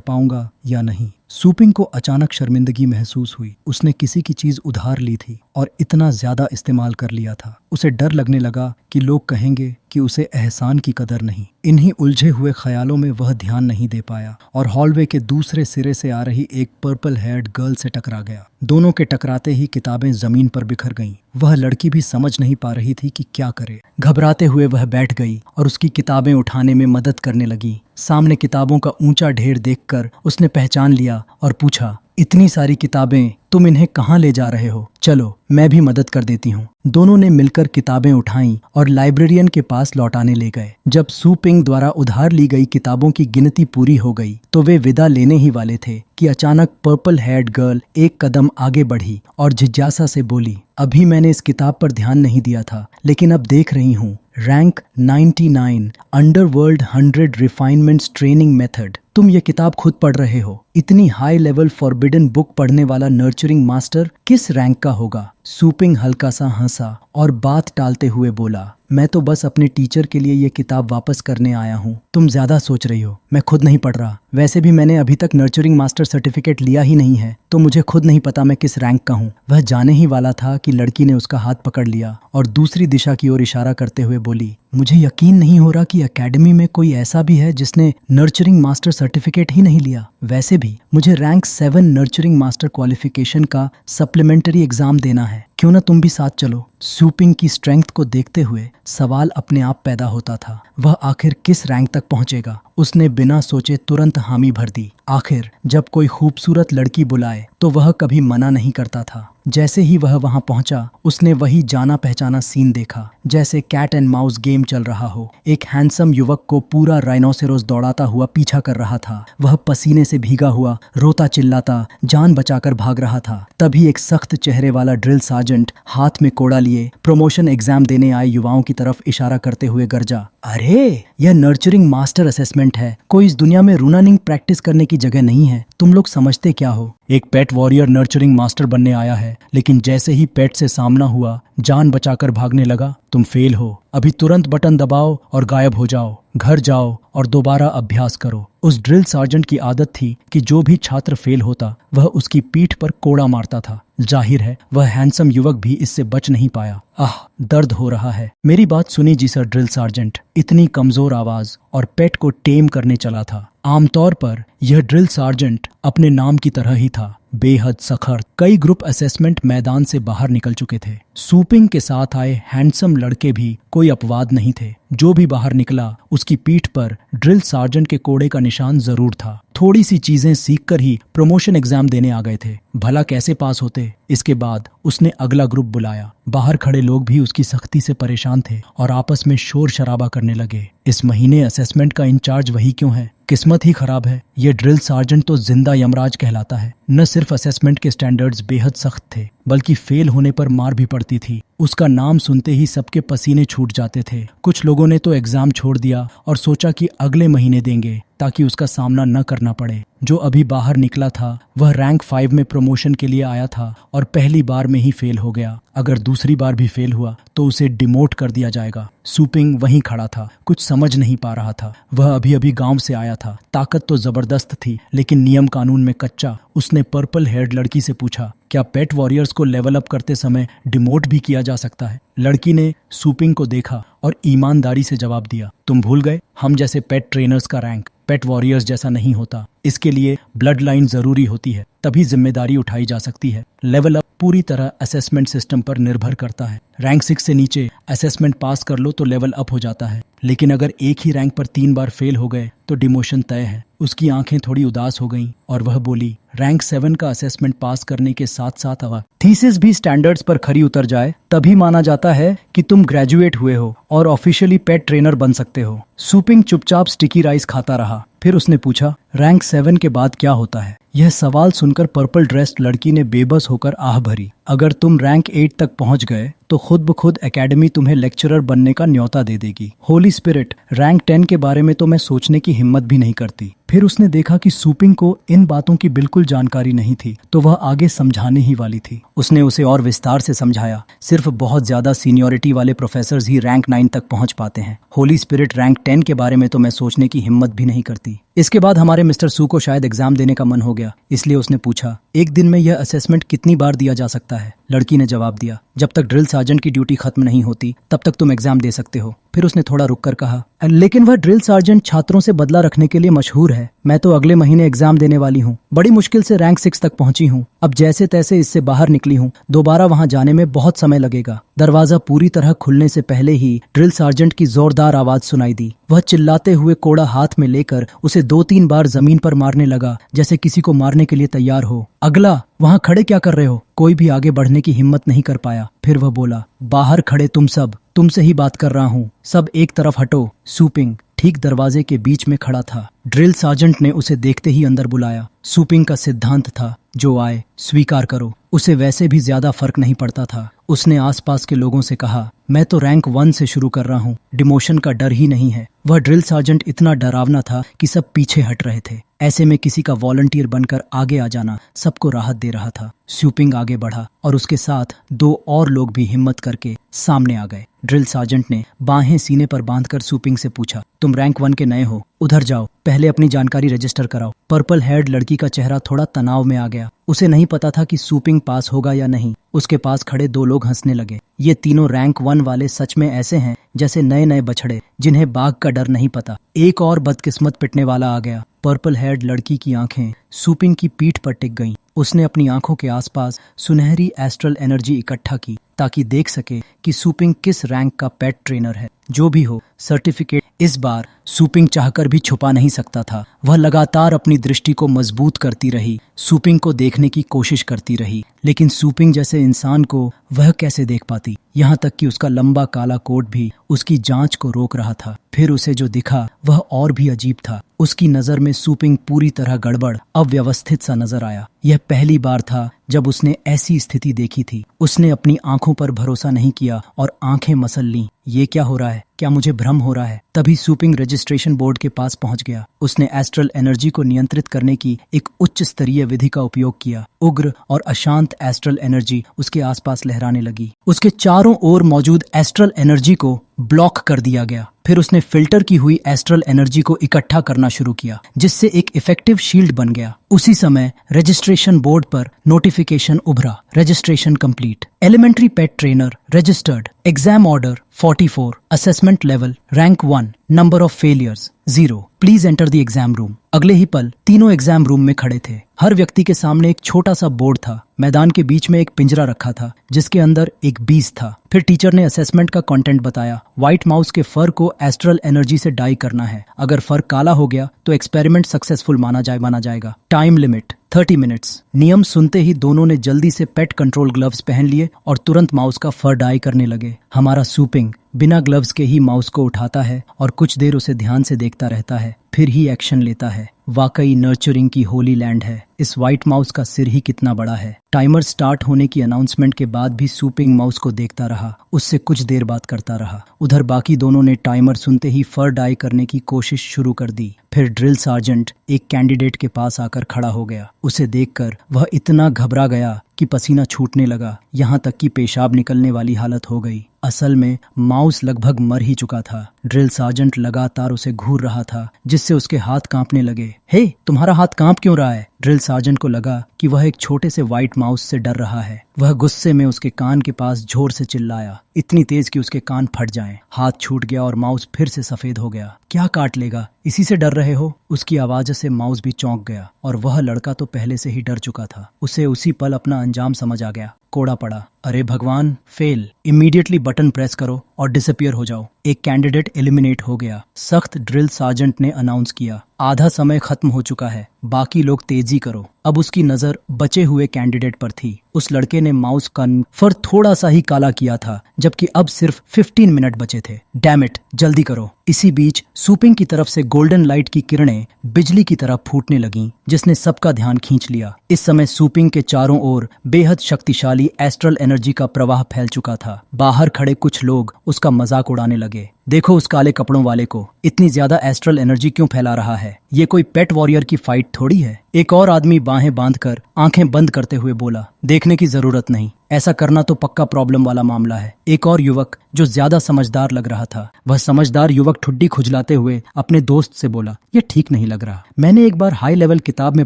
पाऊंगा या नहीं। सूपिंग को अचानक शर्मिंदगी महसूस हुई। उसने किसी की चीज उधार ली थी और इतना ज्यादा इस्तेमाल कर लिया था। उसे डर लगने लगा कि लोग कहेंगे कि उसे एहसान की कदर नहीं। इन्हीं उलझे हुए ख्यालों में वह ध्यान नहीं दे पाया और हॉलवे के दूसरे सिरे से आ रही एक पर्पल हेयर्ड गर्ल से टकरा गया। दोनों के टकराते ही किताबें जमीन पर बिखर गईं। वह लड़की भी समझ नहीं पा रही थी कि क्या करे। घबराते हुए वह बैठ गई और उसकी किताबें उठाने में मदद करने लगी। सामने किताबों का ऊंचा ढेर देखकर उसने पहचान लिया और पूछा, इतनी सारी किताबें, तुम इन्हें कहाँ ले जा रहे हो? चलो मैं भी मदद कर देती हूँ। दोनों ने मिलकर किताबें उठाईं और लाइब्रेरियन के पास लौटाने ले गए। जब सूपिंग द्वारा उधार ली गई किताबों की गिनती पूरी हो गई तो वे विदा लेने ही वाले थे कि अचानक पर्पल हेयर्ड गर्ल एक कदम आगे बढ़ी और जिज्ञासा से बोली, अभी मैंने इस किताब पर ध्यान नहीं दिया था, लेकिन अब देख रही हूँ rank 99 underworld 100 refinements training method. तुम ये किताब खुद पढ़ रहे हो। इतनी हाई लेवल फॉरबिडन बुक पढ़ने वाला नर्चरिंग मास्टर किस रैंक का होगा? सूपिंग हल्का सा हंसा और बात टालते हुए बोला, मैं तो बस अपने टीचर के लिए ये किताब वापस करने आया हूँ। तुम ज्यादा सोच रही हो, मैं खुद नहीं पढ़ रहा। वैसे भी मैंने अभी तक नर्चरिंग मास्टर सर्टिफिकेट लिया ही नहीं है, तो मुझे खुद नहीं पता मैं किस रैंक का हूँ। वह जाने ही वाला था कि लड़की ने उसका हाथ पकड़ लिया और दूसरी दिशा की ओर इशारा करते हुए बोली, मुझे यकीन नहीं हो रहा कि एकेडमी में कोई ऐसा भी है जिसने नर्चरिंग मास्टर सर्टिफिकेट ही नहीं लिया। वैसे भी मुझे रैंक 7 नर्चरिंग मास्टर क्वालिफिकेशन का सप्लीमेंट्री एग्जाम देना है। क्यों ना तुम भी साथ चलो? सूपिंग की स्ट्रेंथ को देखते हुए सवाल अपने आप पैदा होता था, वह आखिर किस रैंक तक पहुंचेगा? उसने बिना सोचे तुरंत हामी भर दी। आखिर जब कोई खूबसूरत लड़की बुलाए तो वह कभी मना नहीं करता था। जैसे ही वह वहां पहुंचा, उसने वही जाना पहचाना सीन देखा, जैसे कैट एंड माउस गेम चल रहा हो। एक हैंडसम युवक को पूरा राइनोसेरोस दौड़ाता हुआ पीछा कर रहा था। वह पसीने से भीगा हुआ रोता चिल्लाता जान बचाकर भाग रहा था। तभी एक सख्त चेहरे वाला ड्रिल सार्जेंट हाथ में कोड़ा लिए प्रमोशन एग्जाम देने आए युवाओं की तरफ इशारा करते हुए गरजा, अरे यह नर्चरिंग मास्टर असेसमेंट है, कोई इस दुनिया में रूनानिंग प्रैक्टिस करने की जगह नहीं है। तुम लोग समझते क्या हो? एक पेट वॉरियर नर्चरिंग मास्टर बनने आया है, लेकिन जैसे ही पेट से सामना हुआ जान बचाकर भागने लगा। तुम फेल हो। अभी तुरंत बटन दबाओ और गायब हो जाओ। घर जाओ और दोबारा अभ्यास करो। उस ड्रिल सार्जेंट की आदत थी कि जो भी छात्र फेल होता वह उसकी पीठ पर कोड़ा मारता था। जाहिर है वह हैंडसम युवक भी इससे बच नहीं पाया। आह, दर्द हो रहा है। मेरी बात सुनी जी सर ड्रिल सार्जेंट। इतनी कमजोर आवाज और पेट को टेम करने चला था। आमतौर पर यह ड्रिल सार्जेंट अपने नाम की तरह ही था, बेहद सखत। कई ग्रुप असेसमेंट मैदान से बाहर निकल चुके थे। सूपिंग के साथ आए हैंडसम लड़के भी कोई अपवाद नहीं थे। जो भी बाहर निकला उसकी पीठ पर ड्रिल सार्जेंट के कोड़े का निशान जरूर था। थोड़ी सी चीजें सीखकर ही प्रमोशन एग्जाम देने आ गए थे। भला कैसे पास होते? इसके बाद उसने अगला ग्रुप बुलाया। बाहर खड़े लोग भी उसकी सख्ती से परेशान थे और आपस में शोर शराबा करने लगे। इस महीने असेसमेंट का इंचार्ज वही क्यों है? किस्मत ही खराब है। ये ड्रिल सार्जेंट तो जिंदा यमराज कहलाता है। न सिर्फ असेसमेंट के स्टैंडर्ड्स बेहद सख्त थे, बल्कि फेल होने पर मार भी पड़ती थी। उसका नाम सुनते ही सबके पसीने छूट जाते थे। कुछ लोगों ने तो एग्जाम छोड़ दिया और सोचा कि अगले महीने देंगे ताकि उसका सामना न करना पड़े। जो अभी बाहर निकला था वह रैंक 5 में प्रमोशन के लिए आया था और पहली बार में ही फेल हो गया। अगर दूसरी बार भी फेल हुआ तो उसे डिमोट कर दिया जाएगा। सूपिंग वहीं खड़ा था, कुछ समझ नहीं पा रहा था। वह अभी अभी गांव से आया था। ताकत तो जबरदस्त थी, लेकिन नियम कानून में कच्चा। उसने पर्पल हेयर्ड लड़की से पूछा, क्या पेट वॉरियर्स को लेवल अप करते समय डिमोट भी किया जा सकता है? लड़की ने सूपिंग को देखा और ईमानदारी से जवाब दिया, तुम भूल गए, हम जैसे पेट ट्रेनर्स का रैंक पेट वॉरियर्स जैसा नहीं होता। इसके लिए ब्लड लाइन जरूरी होती है, तभी जिम्मेदारी उठाई जा सकती है। लेवल अप पूरी तरह असेसमेंट सिस्टम पर निर्भर करता है। रैंक 6 से नीचे असेसमेंट पास कर लो तो लेवल अप हो जाता है, लेकिन अगर एक ही रैंक पर 3 बार फेल हो गए तो डिमोशन तय है। उसकी आंखें थोड़ी उदास हो गईं और वह बोली, रैंक 7 का असेसमेंट पास करने के साथ साथ अगर थीसिस भी स्टैंडर्ड्स पर खरी उतर जाए तभी माना जाता है कि तुम ग्रेजुएट हुए हो और ऑफिशियली पेट ट्रेनर बन सकते हो। सूपिंग चुपचाप स्टिकी राइस खाता रहा। फिर उसने पूछा, रैंक 7 के बाद क्या होता है? यह सवाल सुनकर पर्पल ड्रेस्ड लड़की ने बेबस होकर आह भरी। अगर तुम रैंक 8 तक पहुंच गए तो खुद ब खुद एकेडमी तुम्हें लेक्चरर बनने का न्योता दे देगी। होली स्पिरिट, रैंक 10 के बारे में तो मैं सोचने की हिम्मत भी नहीं करती। फिर उसने देखा कि सूपिंग को इन बातों की बिल्कुल जानकारी नहीं थी, तो वह आगे समझाने ही वाली थी। उसने उसे और विस्तार से समझाया, सिर्फ बहुत ज्यादा सीनियोरिटी वाले प्रोफेसर्स ही रैंक 9 तक पहुंच पाते हैं। होली स्पिरिट, रैंक 10 के बारे में तो मैं सोचने की हिम्मत भी नहीं करती। इसके बाद हमारे मिस्टर सू को शायद एग्जाम देने का मन हो गया, इसलिए उसने पूछा, एक दिन में यह असेसमेंट कितनी बार दिया जा सकता है? लड़की ने जवाब दिया, जब तक ड्रिल सार्जेंट की ड्यूटी खत्म नहीं होती तब तक तुम एग्जाम दे सकते हो। फिर उसने थोड़ा रुककर कहा, लेकिन वह ड्रिल सार्जेंट छात्रों से बदला रखने के लिए मशहूर है। मैं तो अगले महीने एग्जाम देने वाली हूँ। बड़ी मुश्किल से रैंक 6 तक पहुंची हूँ। अब जैसे तैसे इससे बाहर निकली हूँ। दोबारा वहां जाने में बहुत समय लगेगा। दरवाजा पूरी तरह खुलने से पहले ही ड्रिल सार्जेंट की जोरदार आवाज सुनाई दी। वह चिल्लाते हुए कोड़ा हाथ में लेकर उसे 2-3 बार जमीन पर मारने लगा, जैसे किसी को मारने के लिए तैयार हो। अगला, वहां खड़े क्या कर रहे हो? कोई भी आगे बढ़ने की हिम्मत नहीं कर पाया। फिर वह बोला, बाहर खड़े तुम सब, तुमसे ही बात कर रहा हूँ, सब एक तरफ हटो। सूपिंग ठीक दरवाजे के बीच में खड़ा था। ड्रिल सार्जेंट ने उसे देखते ही अंदर बुलाया। सूपिंग का सिद्धांत था, जो आए स्वीकार करो। उसे वैसे भी ज्यादा फर्क नहीं पड़ता था। उसने आसपास के लोगों से कहा, मैं तो रैंक 1 से शुरू कर रहा हूँ, डिमोशन का डर ही नहीं है। वह ड्रिल सार्जेंट इतना डरावना था कि सब पीछे हट रहे थे। ऐसे में किसी का वॉलंटियर बनकर आगे आ जाना सबको राहत दे रहा था। स्यूपिंग आगे बढ़ा और उसके साथ 2 और लोग भी हिम्मत करके सामने आ गए। ड्रिल सार्जेंट ने बाहें सीने पर बांधकर स्यूपिंग से पूछा, तुम रैंक 1 के नए हो, उधर जाओ, पहले अपनी जानकारी रजिस्टर कराओ। पर्पल हेयर्ड लड़की का चेहरा थोड़ा तनाव में आ गया। उसे नहीं पता था कि स्यूपिंग पास होगा या नहीं। उसके पास खड़े 2 लोग हंसने लगे। ये तीनों रैंक 1 वाले सच में ऐसे हैं जैसे नए नए बछड़े जिन्हें बाघ का डर नहीं पता। एक और बदकिस्मत पिटने वाला आ गया। पर्पल हेयर्ड लड़की की आंखें स्यूपिंग की पीठ पर टिक गईं। उसने अपनी आंखों के आसपास सुनहरी एस्ट्रल एनर्जी इकट्ठा की ताकि देख सके कि स्यूपिंग किस रैंक का पेट ट्रेनर है। जो भी हो, सर्टिफिकेट इस बार स्यूपिंग चाहकर भी छुपा नहीं सकता था। वह लगातार अपनी दृष्टि को मजबूत करती रही, स्यूपिंग को देखने की कोशिश करती रही, लेकिन स्यूपिंग जैसे इंसान को वह कैसे देख पाती। यहाँ तक कि उसका लंबा काला कोट भी उसकी जांच को रोक रहा था। फिर उसे जो दिखा वह और भी अजीब था। उसकी नजर में स्यूपिंग पूरी तरह गड़बड़, अव्यवस्थित सा नजर आया। यह पहली बार था जब उसने ऐसी स्थिति देखी थी। उसने अपनी आंखों पर भरोसा नहीं किया और आंखें मसल लीं। ये क्या हो रहा है? क्या मुझे भ्रम हो रहा है? तभी स्यूपिंग रजिस्ट्रेशन बोर्ड के पास पहुंच गया। उसने एस्ट्रल एनर्जी को नियंत्रित करने की एक उच्च स्तरीय विधि का उपयोग किया। उग्र और अशांत एस्ट्रल एनर्जी उसके आसपास लहराने लगी। उसके चारों ओर मौजूद एस्ट्रल एनर्जी को ब्लॉक कर दिया गया। फिर उसने फिल्टर की हुई एस्ट्रल एनर्जी को इकट्ठा करना शुरू किया, जिससे एक इफेक्टिव शील्ड बन गया। उसी समय रजिस्ट्रेशन बोर्ड पर नोटिफिकेशन उभरा, registration complete, elementary pet trainer registered, exam order 44, assessment level rank 1, number of failures 0, please enter the exam room. अगले ही पल तीनों एग्जाम रूम में खड़े थे। हर व्यक्ति के सामने एक छोटा सा बोर्ड था। मैदान के बीच में एक पिंजरा रखा था जिसके अंदर एक बीज था। फिर टीचर ने असेसमेंट का कंटेंट बताया। व्हाइट माउस के फर को एस्ट्रल एनर्जी से डाई करना है। अगर फर काला हो गया तो एक्सपेरिमेंट सक्सेसफुल माना जाएगा। Time limit 30 minutes. नियम सुनते ही दोनों ने जल्दी से पेट कंट्रोल ग्लव्स पहन लिए और तुरंत माउस का फर डाई करने लगे। हमारा स्यूपिंग बिना ग्लव्स के ही माउस को उठाता है और कुछ देर उसे ध्यान से देखता रहता है, फिर ही एक्शन लेता है। वाकई नर्चरिंग की होली लैंड है। इस व्हाइट माउस का सिर ही कितना बड़ा है। टाइमर स्टार्ट होने की अनाउंसमेंट के बाद भी स्यूपिंग माउस को देखता रहा, उससे कुछ देर बात करता रहा। उधर बाकी दोनों ने टाइमर सुनते ही फर डाई करने की कोशिश शुरू कर दी। फिर ड्रिल सार्जेंट एक कैंडिडेट के पास आकर खड़ा हो गया। उसे देखकर वह इतना घबरा गया कि पसीना छूटने लगा, यहाँ तक कि पेशाब निकलने वाली हालत हो गई। असल में माउस लगभग मर ही चुका था। ड्रिल सार्जेंट लगातार उसे घूर रहा था, जिससे उसके हाथ कांपने लगे। हे, तुम्हारा हाथ कांप क्यों रहा है? ड्रिल सार्जेंट को लगा कि वह एक छोटे से व्हाइट माउस से डर रहा है। वह गुस्से में उसके कान के पास जोर से चिल्लाया, इतनी तेज कि उसके कान फट जाएं। हाथ छूट गया और माउस फिर से सफेद हो गया। क्या काट लेगा? इसी से डर रहे हो? उसकी आवाज से माउस भी चौंक गया और वह लड़का तो पहले से ही डर चुका था। उसे उसी पल अपना अंजाम समझ आ गया। कोड़ा पड़ा। अरे भगवान, फेल। इमीडिएटली बटन प्रेस करो और डिसअपियर हो जाओ। एक कैंडिडेट एलिमिनेट हो गया। सख्त ड्रिल सार्जेंट ने अनाउंस किया, आधा समय खत्म हो चुका है, बाकी लोग तेजी करो। अब उसकी नजर बचे हुए कैंडिडेट पर थी। उस लड़के ने माउस का फर थोड़ा सा ही काला किया था, जबकि अब सिर्फ 15 मिनट बचे थे। डैम इट, जल्दी करो। इसी बीच स्यूपिंग की तरफ से गोल्डन लाइट की किरणें बिजली की तरह फूटने लगीं, जिसने सबका ध्यान खींच लिया। इस समय स्यूपिंग के चारों ओर बेहद शक्तिशाली एस्ट्रल एनर्जी का प्रवाह फैल चुका था। बाहर खड़े कुछ लोग उसका मजाक उड़ाने लगे। देखो उस काले कपड़ों वाले को, इतनी ज्यादा एस्ट्रल एनर्जी क्यों फैला रहा है? ये कोई पेट वॉरियर की फाइट थोड़ी है। एक और आदमी बाहें बांधकर आंखें बंद करते हुए बोला, देखने की जरूरत नहीं, ऐसा करना तो पक्का प्रॉब्लम वाला मामला है। एक और युवक जो ज्यादा समझदार लग रहा था, वह समझदार युवक ठुड्डी खुजलाते हुए अपने दोस्त से बोला, यह ठीक नहीं लग रहा। मैंने एक बार हाई लेवल किताब में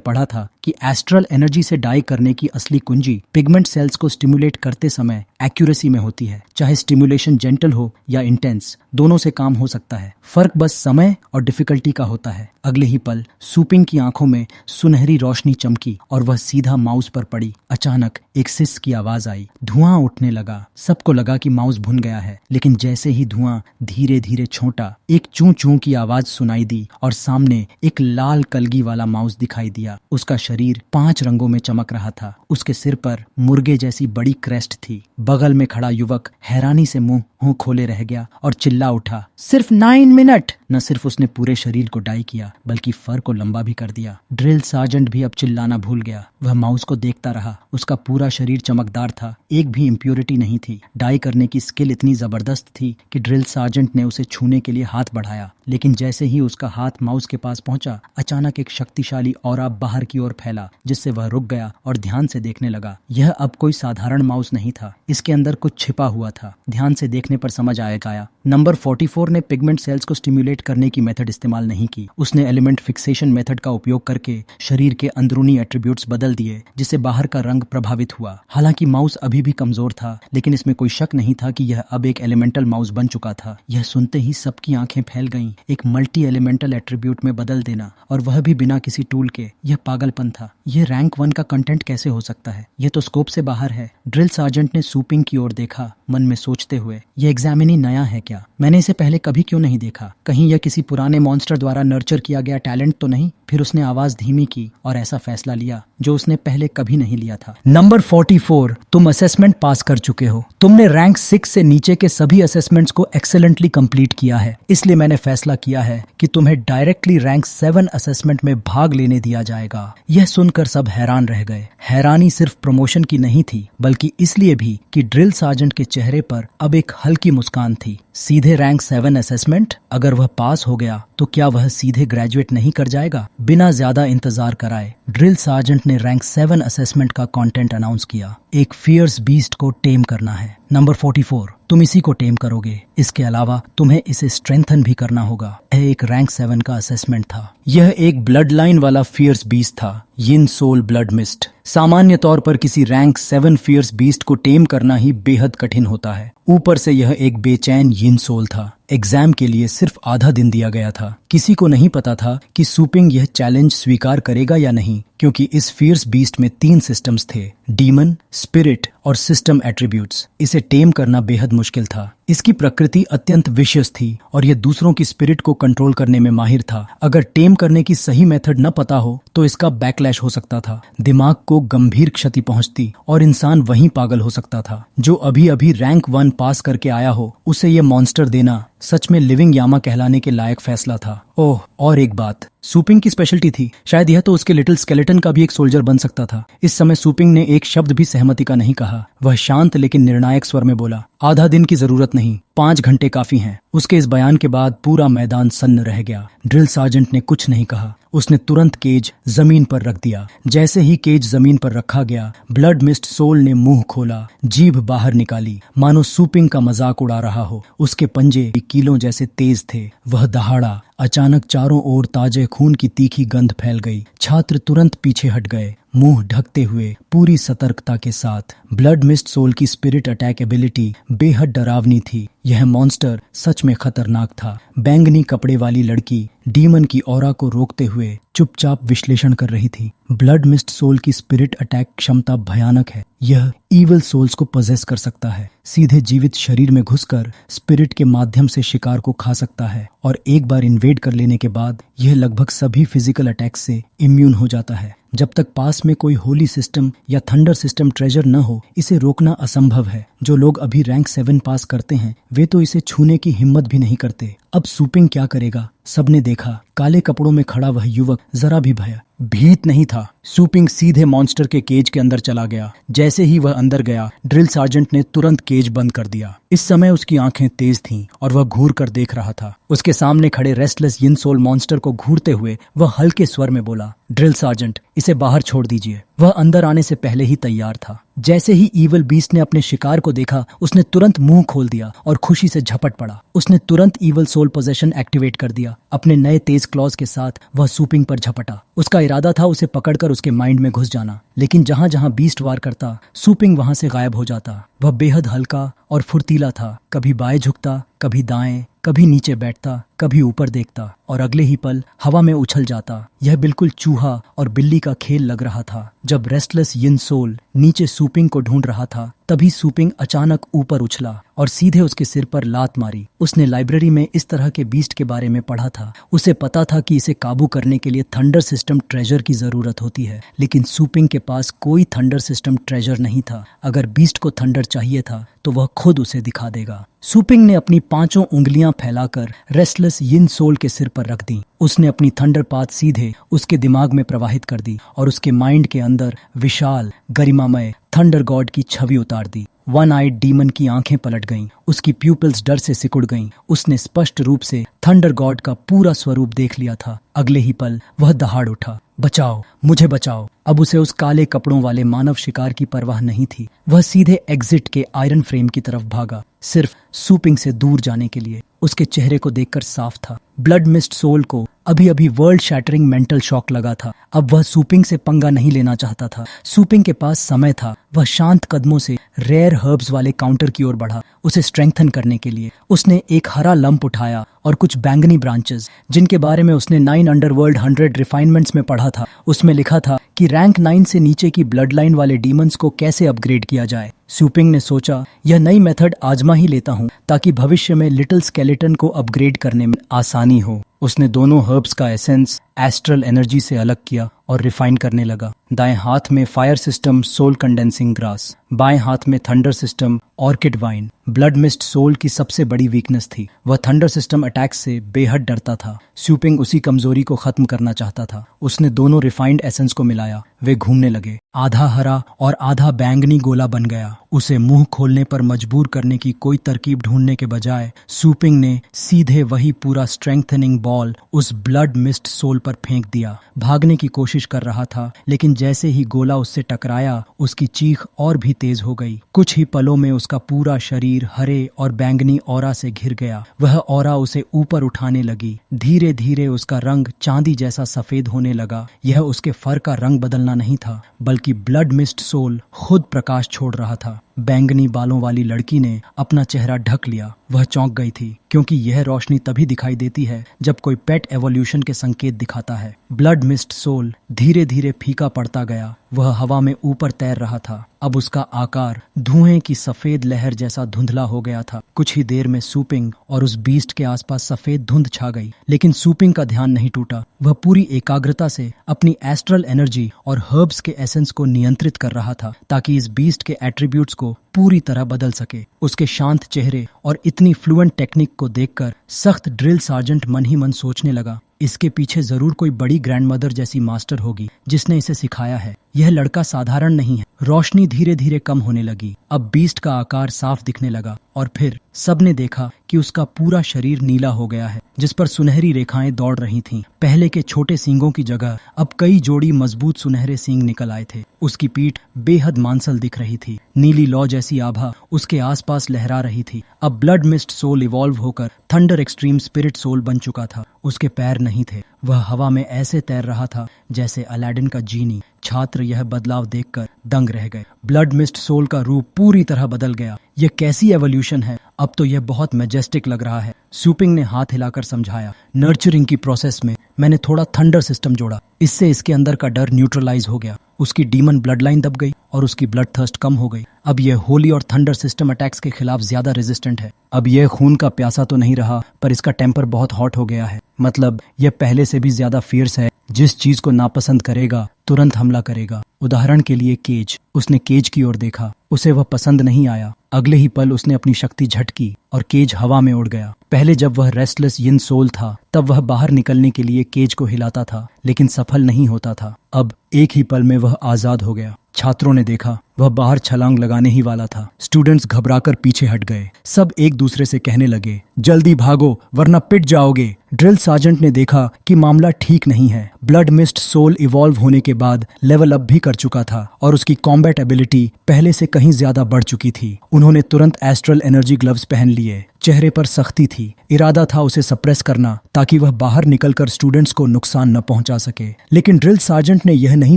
पढ़ा था कि एस्ट्रल एनर्जी से डाई करने की असली कुंजी पिगमेंट सेल्स को स्टिमुलेट करते समय एक्यूरेसी में होती है। चाहे स्टिमुलेशन जेंटल हो या इंटेंस, दोनों से काम हो सकता है। फर्क बस समय और डिफिकल्टी का होता है। अगले ही पल स्यूपिंग की आंखों में सुनहरी रोशनी चमकी और वह सीधा माउस पर पड़ी। अचानक एक सिस की आवाज आई। धुआं उठने लगा। सबको लगा कि माउस भुन गया है, लेकिन जैसे ही धुआं धीरे धीरे छोटा, एक चूं चूं की आवाज सुनाई दी और सामने एक लाल कलगी वाला माउस दिखाई दिया। उसका शरीर 5 रंगों में चमक रहा था। उसके सिर पर मुर्गे जैसी बड़ी क्रेस्ट थी। बगल में खड़ा युवक हैरानी से मुंह खोले रह गया और चिल्ला उठा। सिर्फ 9 मिनट! न सिर्फ उसने पूरे शरीर को डाई किया बल्कि फर को लंबा भी कर दिया। ड्रिल सार्जेंट भी अब चिल्लाना भूल गया। वह माउस को देखता रहा। उसका पूरा शरीर चमकदार था, एक भी इम्प्योरिटी नहीं थी। डाई करने की स्किल इतनी जबरदस्त थी कि ड्रिल सार्जेंट ने उसे छूने के लिए हाथ बढ़ाया, लेकिन जैसे ही उसका हाथ माउस के पास पहुंचा, अचानक एक शक्तिशाली ऑरा बाहर की ओर फैला, जिससे वह रुक गया और ध्यान से देखने लगा। यह अब कोई साधारण माउस नहीं था, इसके अंदर कुछ छिपा हुआ था। ध्यान से देखने पर समझ आया। नंबर 44 ने पिगमेंट सेल्स को स्टिम्युलेट करने की मेथड इस्तेमाल नहीं की। उसने एलिमेंट फिक्सेशन मेथड का उपयोग करके शरीर के अंदरूनी एट्रीब्यूट्स बदल दिए, जिससे बाहर का रंग प्रभावित हुआ। हालांकि माउस अभी भी कमजोर था, लेकिन इसमें कोई शक नहीं था कि यह अब एक एलिमेंटल माउस बन चुका था। यह सुनते ही सबकी आंखें फैल गईं। एक मल्टी एलिमेंटल एट्रीब्यूट में बदल देना, और वह भी बिना किसी टूल के, यह पागलपन था। यह रैंक 1 का कंटेंट कैसे हो सकता है? यह तो स्कोप से बाहर है। ड्रिल सार्जेंट ने सूपिंग की ओर देखा, मन में सोचते हुए, यह एग्जामिनी नया है क्या? मैंने इसे पहले कभी क्यों नहीं देखा? कहीं यह किसी पुराने मॉन्स्टर द्वारा नर्चर किया गया टैलेंट तो नहीं? फिर उसने आवाज धीमी की और ऐसा फैसला लिया जो उसने पहले कभी नहीं लिया था। नंबर 44, तुम असेसमेंट पास कर चुके हो। तुमने रैंक 6 से नीचे के सभी असेसमेंट्स को एक्सेलेंटली कंप्लीट किया है, इसलिए मैंने फैसला किया है कि तुम्हें डायरेक्टली रैंक 7 असेसमेंट में भाग लेने दिया जाएगा। यह सुनकर सब हैरान रह गए। हैरानी सिर्फ प्रमोशन की नहीं थी, बल्कि इसलिए भी कि ड्रिल सार्जेंट के चेहरे पर अब एक हल्की मुस्कान थी। सीधे रैंक 7 असेसमेंट? अगर वह पास हो गया तो क्या वह सीधे ग्रेजुएट नहीं कर जाएगा? बिना ज्यादा इंतजार कराए ड्रिल सार्जेंट ने रैंक 7 असेसमेंट का कंटेंट अनाउंस किया। एक फियर्स बीस्ट को टेम करना है। नंबर 44, तुम इसी को टेम करोगे। इसके अलावा तुम्हें इसे स्ट्रेंथन भी करना होगा। यह एक रैंक 7 का असेसमेंट था। यह एक ब्लड लाइन वाला फियर्स बीस्ट था, यिन सोल ब्लड मिस्ट। सामान्य तौर पर किसी रैंक 7 फियर्स बीस्ट को टेम करना ही बेहद कठिन होता है। ऊपर से यह एक बेचैन यिन सोल था। एग्जाम के लिए सिर्फ आधा दिन दिया गया था। किसी को नहीं पता था कि सूपिंग यह चैलेंज स्वीकार करेगा या नहीं, क्योंकि इस फियर्स बीस्ट में 3 सिस्टम्स थे, डीमन, स्पिरिट और सिस्टम एट्रीब्यूट्स। इसे टेम करना बेहद मुश्किल था। इसकी प्रकृति अत्यंत विशियस थी और यह दूसरों की स्पिरिट को कंट्रोल करने में माहिर था। अगर टेम करने की सही मेथड न पता हो तो इसका बैकलैश हो सकता था। दिमाग को गंभीर क्षति पहुंचती और इंसान वहीं पागल हो सकता था। जो अभी अभी रैंक 1 पास करके आया हो, उसे यह मॉन्स्टर देना सच में लिविंग यामा कहलाने के लायक फैसला था। ओह, और एक बात, सूपिंग की स्पेशलिटी थी। शायद यह तो उसके लिटिल स्केलेटन का भी एक सोल्जर बन सकता था। इस समय सूपिंग ने एक शब्द भी सहमति का नहीं कहा। वह शांत लेकिन निर्णायक स्वर में बोला, आधा दिन की जरूरत नहीं, 5 घंटे काफी हैं। उसके इस बयान के बाद पूरा मैदान सन्न रह गया। ड्रिल सार्जेंट ने कुछ नहीं कहा। उसने तुरंत केज जमीन पर रख दिया। जैसे ही केज जमीन पर रखा गया, ब्लड मिस्ट सोल ने मुंह खोला, जीभ बाहर निकाली, मानो सूपिंग का मजाक उड़ा रहा हो। उसके पंजे कीलों जैसे तेज थे। वह दहाड़ा। अचानक चारों ओर ताजे खून की तीखी गंध फैल गई। छात्र तुरंत पीछे हट गए, मुंह ढकते हुए पूरी सतर्कता के साथ। ब्लड मिस्ट सोल की स्पिरिट अटैक एबिलिटी बेहद डरावनी थी। यह मॉन्स्टर सच में खतरनाक था। बैंगनी कपड़े वाली लड़की डीमन की ऑरा को रोकते हुए चुपचाप विश्लेषण कर रही थी। ब्लड मिस्ट सोल की स्पिरिट अटैक क्षमता भयानक है। यह ईवल सोल्स को पजेस कर सकता है, सीधे जीवित शरीर में घुसकर स्पिरिट के माध्यम से शिकार को खा सकता है, और एक बार इन्वेड कर लेने के बाद यह लगभग सभी फिजिकल अटैक से इम्यून हो जाता है। जब तक पास में कोई होली सिस्टम या थंडर सिस्टम ट्रेजर न हो, इसे रोकना असंभव है। जो लोग अभी रैंक 7 पास करते हैं, वे तो इसे छूने की हिम्मत भी नहीं करते। अब सूपिंग क्या करेगा? सबने देखा, काले कपड़ों में खड़ा वह युवक जरा भी भीत नहीं था। सूपिंग सीधे मॉन्स्टर के केज के अंदर चला गया। जैसे ही वह अंदर गया, ड्रिल सार्जेंट ने तुरंत केज बंद कर दिया। इस समय उसकी आंखें तेज थीं और वह घूर कर देख रहा था। उसके सामने खड़े रेस्टलेस यिन सोल मॉन्स्टर को घूरते हुए वह हल्के स्वर में बोला, ड्रिल सार्जेंट, इसे बाहर छोड़ दीजिए। वह अंदर आने से पहले ही तैयार था। जैसे ही ईवल बीस्ट ने अपने शिकार को देखा, उसने तुरंत मुंह खोल दिया और खुशी से झपट पड़ा। उसने तुरंत ईवल सोल पोजेशन एक्टिवेट कर दिया। अपने नए तेज क्लॉज के साथ वह सूपिंग पर झपटा। उसका इरादा था उसे पकड़कर उसके माइंड में घुस जाना, लेकिन जहां जहां बीस्ट वार करता, सूपिंग वहां से गायब हो जाता। वह बेहद हल्का और फुर्तीला था। कभी बाएं झुकता, कभी दाएं, कभी नीचे बैठता, कभी ऊपर देखता और अगले ही पल हवा में उछल जाता। यह बिल्कुल चूहा और बिल्ली का खेल लग रहा था। जब रेस्टलेस यिन सोल नीचे सूपिंग को ढूंढ रहा था, तभी सूपिंग अचानक ऊपर उछला और सीधे उसके सिर पर लात मारी। उसने लाइब्रेरी में इस तरह के बीस्ट के बारे में पढ़ा था। उसे पता था कि इसे काबू करने के लिए थंडर सिस्टम ट्रेजर की जरूरत होती है, लेकिन सूपिंग के पास कोई थंडर सिस्टम ट्रेजर नहीं था। अगर बीस्ट को थंडर चाहिए था तो वह खुद उसे दिखा देगा। सूपिंग ने अपनी 5 उंगलियां फैलाकर रेस्टलेस यिन सोल के सिर पर रख दी। उसने अपनी थंडर पाथ सीधे उसके दिमाग में प्रवाहित कर दी और उसके माइंड के अंदर विशाल गरिमामय थंडर गॉड की छवि उतार दी। वन आइड डीमन की आंखें पलट गईं, उसकी प्यूपिल्स डर से सिकुड़ गईं। उसने स्पष्ट रूप से थंडर गॉड का पूरा स्वरूप देख लिया था। अगले ही पल वह दहाड़ उठा, बचाओ, मुझे बचाओ। अब उसे उस काले कपड़ों वाले मानव शिकार की परवाह नहीं थी। वह सीधे एग्जिट के आयरन फ्रेम की तरफ भागा, सिर्फ सूपिंग से दूर जाने के लिए। उसके चेहरे को देखकर साफ था, ब्लड मिस्ट सोल को अभी अभी वर्ल्ड शैटरिंग मेंटल शॉक लगा था। अब वह सूपिंग से पंगा नहीं लेना चाहता था। सूपिंग के पास समय था। वह शांत कदमों से रेयर हर्ब्स वाले काउंटर की ओर बढ़ा, उसे स्ट्रेंथन करने के लिए। उसने एक हरा लंप उठाया और कुछ बैंगनी ब्रांचेस, जिनके बारे में उसने 9 अंडरवर्ल्ड 100 रिफाइनमेंट्स में पढ़ा था। उसमें लिखा था कि रैंक 9 से नीचे की ब्लड लाइन वाले डीमंस को कैसे अपग्रेड किया जाए। सूपिंग ने सोचा, यह नई मेथड आजमा ही लेता हूँ ताकि भविष्य में लिटिल स्केलेटन को अपग्रेड करने में आसानी हो। उसने दोनों हर्ब्स का एसेंस एस्ट्रल एनर्जी से अलग किया और रिफाइन करने लगा। दाएं हाथ में fire system soul condensing grass, बाएं हाथ में thunder system orchid wine. Blood mist soul की सबसे बड़ी वीकनेस थी, वह थंडर सिस्टम अटैक से बेहद डरता था। सूपिंग उसी कमजोरी को खत्म करना चाहता था। उसने दोनों रिफाइंड एसेंस को मिलाया, वे घूमने लगे। आधा हरा और आधा बैंगनी गोला बन गया। उसे मुंह खोलने पर मजबूर करने की कोई तरकीब ढूंढने के बजाय सूपिंग ने सीधे वही पूरा स्ट्रेंथनिंग बॉल उस ब्लड मिस्ट सोल पर फेंक दिया। भागने की कोशिश कर रहा था, लेकिन जैसे ही गोला उससे टकराया, उसकी चीख और भी तेज हो गई। कुछ ही पलों में उसका पूरा शरीर हरे और बैंगनी ऑरा से घिर गया। वह ऑरा उसे ऊपर उठाने लगी। धीरे धीरे उसका रंग चांदी जैसा सफेद होने लगा। यह उसके फर का रंग बदलना नहीं था, बल्कि ब्लड मिस्ट सोल खुद प्रकाश छोड़ रहा था। बैंगनी बालों वाली लड़की ने अपना चेहरा ढक लिया। वह चौंक गई थी, क्योंकि यह रोशनी तभी दिखाई देती है जब कोई पेट एवोल्यूशन के संकेत दिखाता है। ब्लड मिस्ट सोल धीरे धीरे फीका पड़ता गया। वह हवा में ऊपर तैर रहा था। अब उसका आकार धुएं की सफेद लहर जैसा धुंधला हो गया था। कुछ ही देर में सूपिंग और उस बीस्ट के आसपास सफेद धुंध छा गई, लेकिन सूपिंग का ध्यान नहीं टूटा। वह पूरी एकाग्रता से अपनी एस्ट्रल एनर्जी और हर्ब्स के एसेंस को नियंत्रित कर रहा था, ताकि इस बीस्ट के एट्रीब्यूट्स को पूरी तरह बदल सके। उसके शांत चेहरे और इतनी फ्लुएंट टेक्निक को देखकर सख्त ड्रिल सार्जेंट मन ही मन सोचने लगा, इसके पीछे जरूर कोई बड़ी ग्रैंडमदर जैसी मास्टर होगी जिसने इसे सिखाया है। यह लड़का साधारण नहीं है। रोशनी धीरे धीरे कम होने लगी। अब बीस्ट का आकार साफ दिखने लगा और फिर सबने देखा कि उसका पूरा शरीर नीला हो गया है, जिस पर सुनहरी रेखाएं दौड़ रही थीं। पहले के छोटे सींगों की जगह अब कई जोड़ी मजबूत सुनहरे सींग निकल आए थे। उसकी पीठ बेहद मांसल दिख रही थी। नीली लौ जैसी आभा उसके आसपास लहरा रही थी। अब ब्लड मिस्ट सोल इवॉल्व होकर थंडर एक्सट्रीम स्पिरिट सोल बन चुका था। उसके पैर नहीं थे। वह हवा में ऐसे तैर रहा था जैसे अलादीन का जीनी। छात्र यह बदलाव देखकर दंग रह गए। ब्लड मिस्ट सोल का रूप पूरी तरह बदल गया। यह कैसी एवोल्यूशन है? अब तो यह बहुत मैजेस्टिक लग रहा है। सूपिंग ने हाथ हिलाकर समझाया, नर्चरिंग की प्रोसेस में मैंने थोड़ा थंडर सिस्टम जोड़ा। इससे इसके अंदर का डर न्यूट्रलाइज हो गया। उसकी डीमन ब्लड लाइन दब गई और उसकी ब्लड थर्स्ट कम हो गई। अब यह होली और थंडर सिस्टम अटैक्स के खिलाफ ज्यादा रेजिस्टेंट है। अब यह खून का प्यासा तो नहीं रहा, पर इसका टेम्पर बहुत हॉट हो गया है। मतलब यह पहले से भी ज्यादा फियर्स है। जिस चीज को नापसंद करेगा तुरंत हमला करेगा। उदाहरण के लिए केज। उसने केज की ओर देखा। उसे वह पसंद नहीं आया। अगले ही पल उसने अपनी शक्ति झटकी और केज हवा में उड़ गया। पहले जब वह रेस्टलेस यिन सोल था, तब वह बाहर निकलने के लिए केज को हिलाता था, लेकिन सफल नहीं होता था। अब एक ही पल में वह आजाद हो गया। छात्रों ने देखा वह बाहर छलांग लगाने ही वाला था। स्टूडेंट्स घबराकर पीछे हट गए। सब एक दूसरे से कहने लगे, जल्दी भागो वरना पिट जाओगे। ड्रिल सार्जेंट ने देखा कि मामला ठीक नहीं है। ब्लड मिस्ट सोल इवॉल्व होने के बाद लेवल अप भी कर चुका था और उसकी कॉम्बैट एबिलिटी पहले से कहीं ज्यादा बढ़ चुकी थी। उन्होंने तुरंत एस्ट्रल एनर्जी ग्लव्स पहन लिए। चेहरे पर सख्ती थी। इरादा था उसे सप्रेस करना ताकि ताकि वह बाहर निकलकर स्टूडेंट्स को नुकसान न पहुंचा सके। लेकिन ड्रिल सार्जेंट ने यह नहीं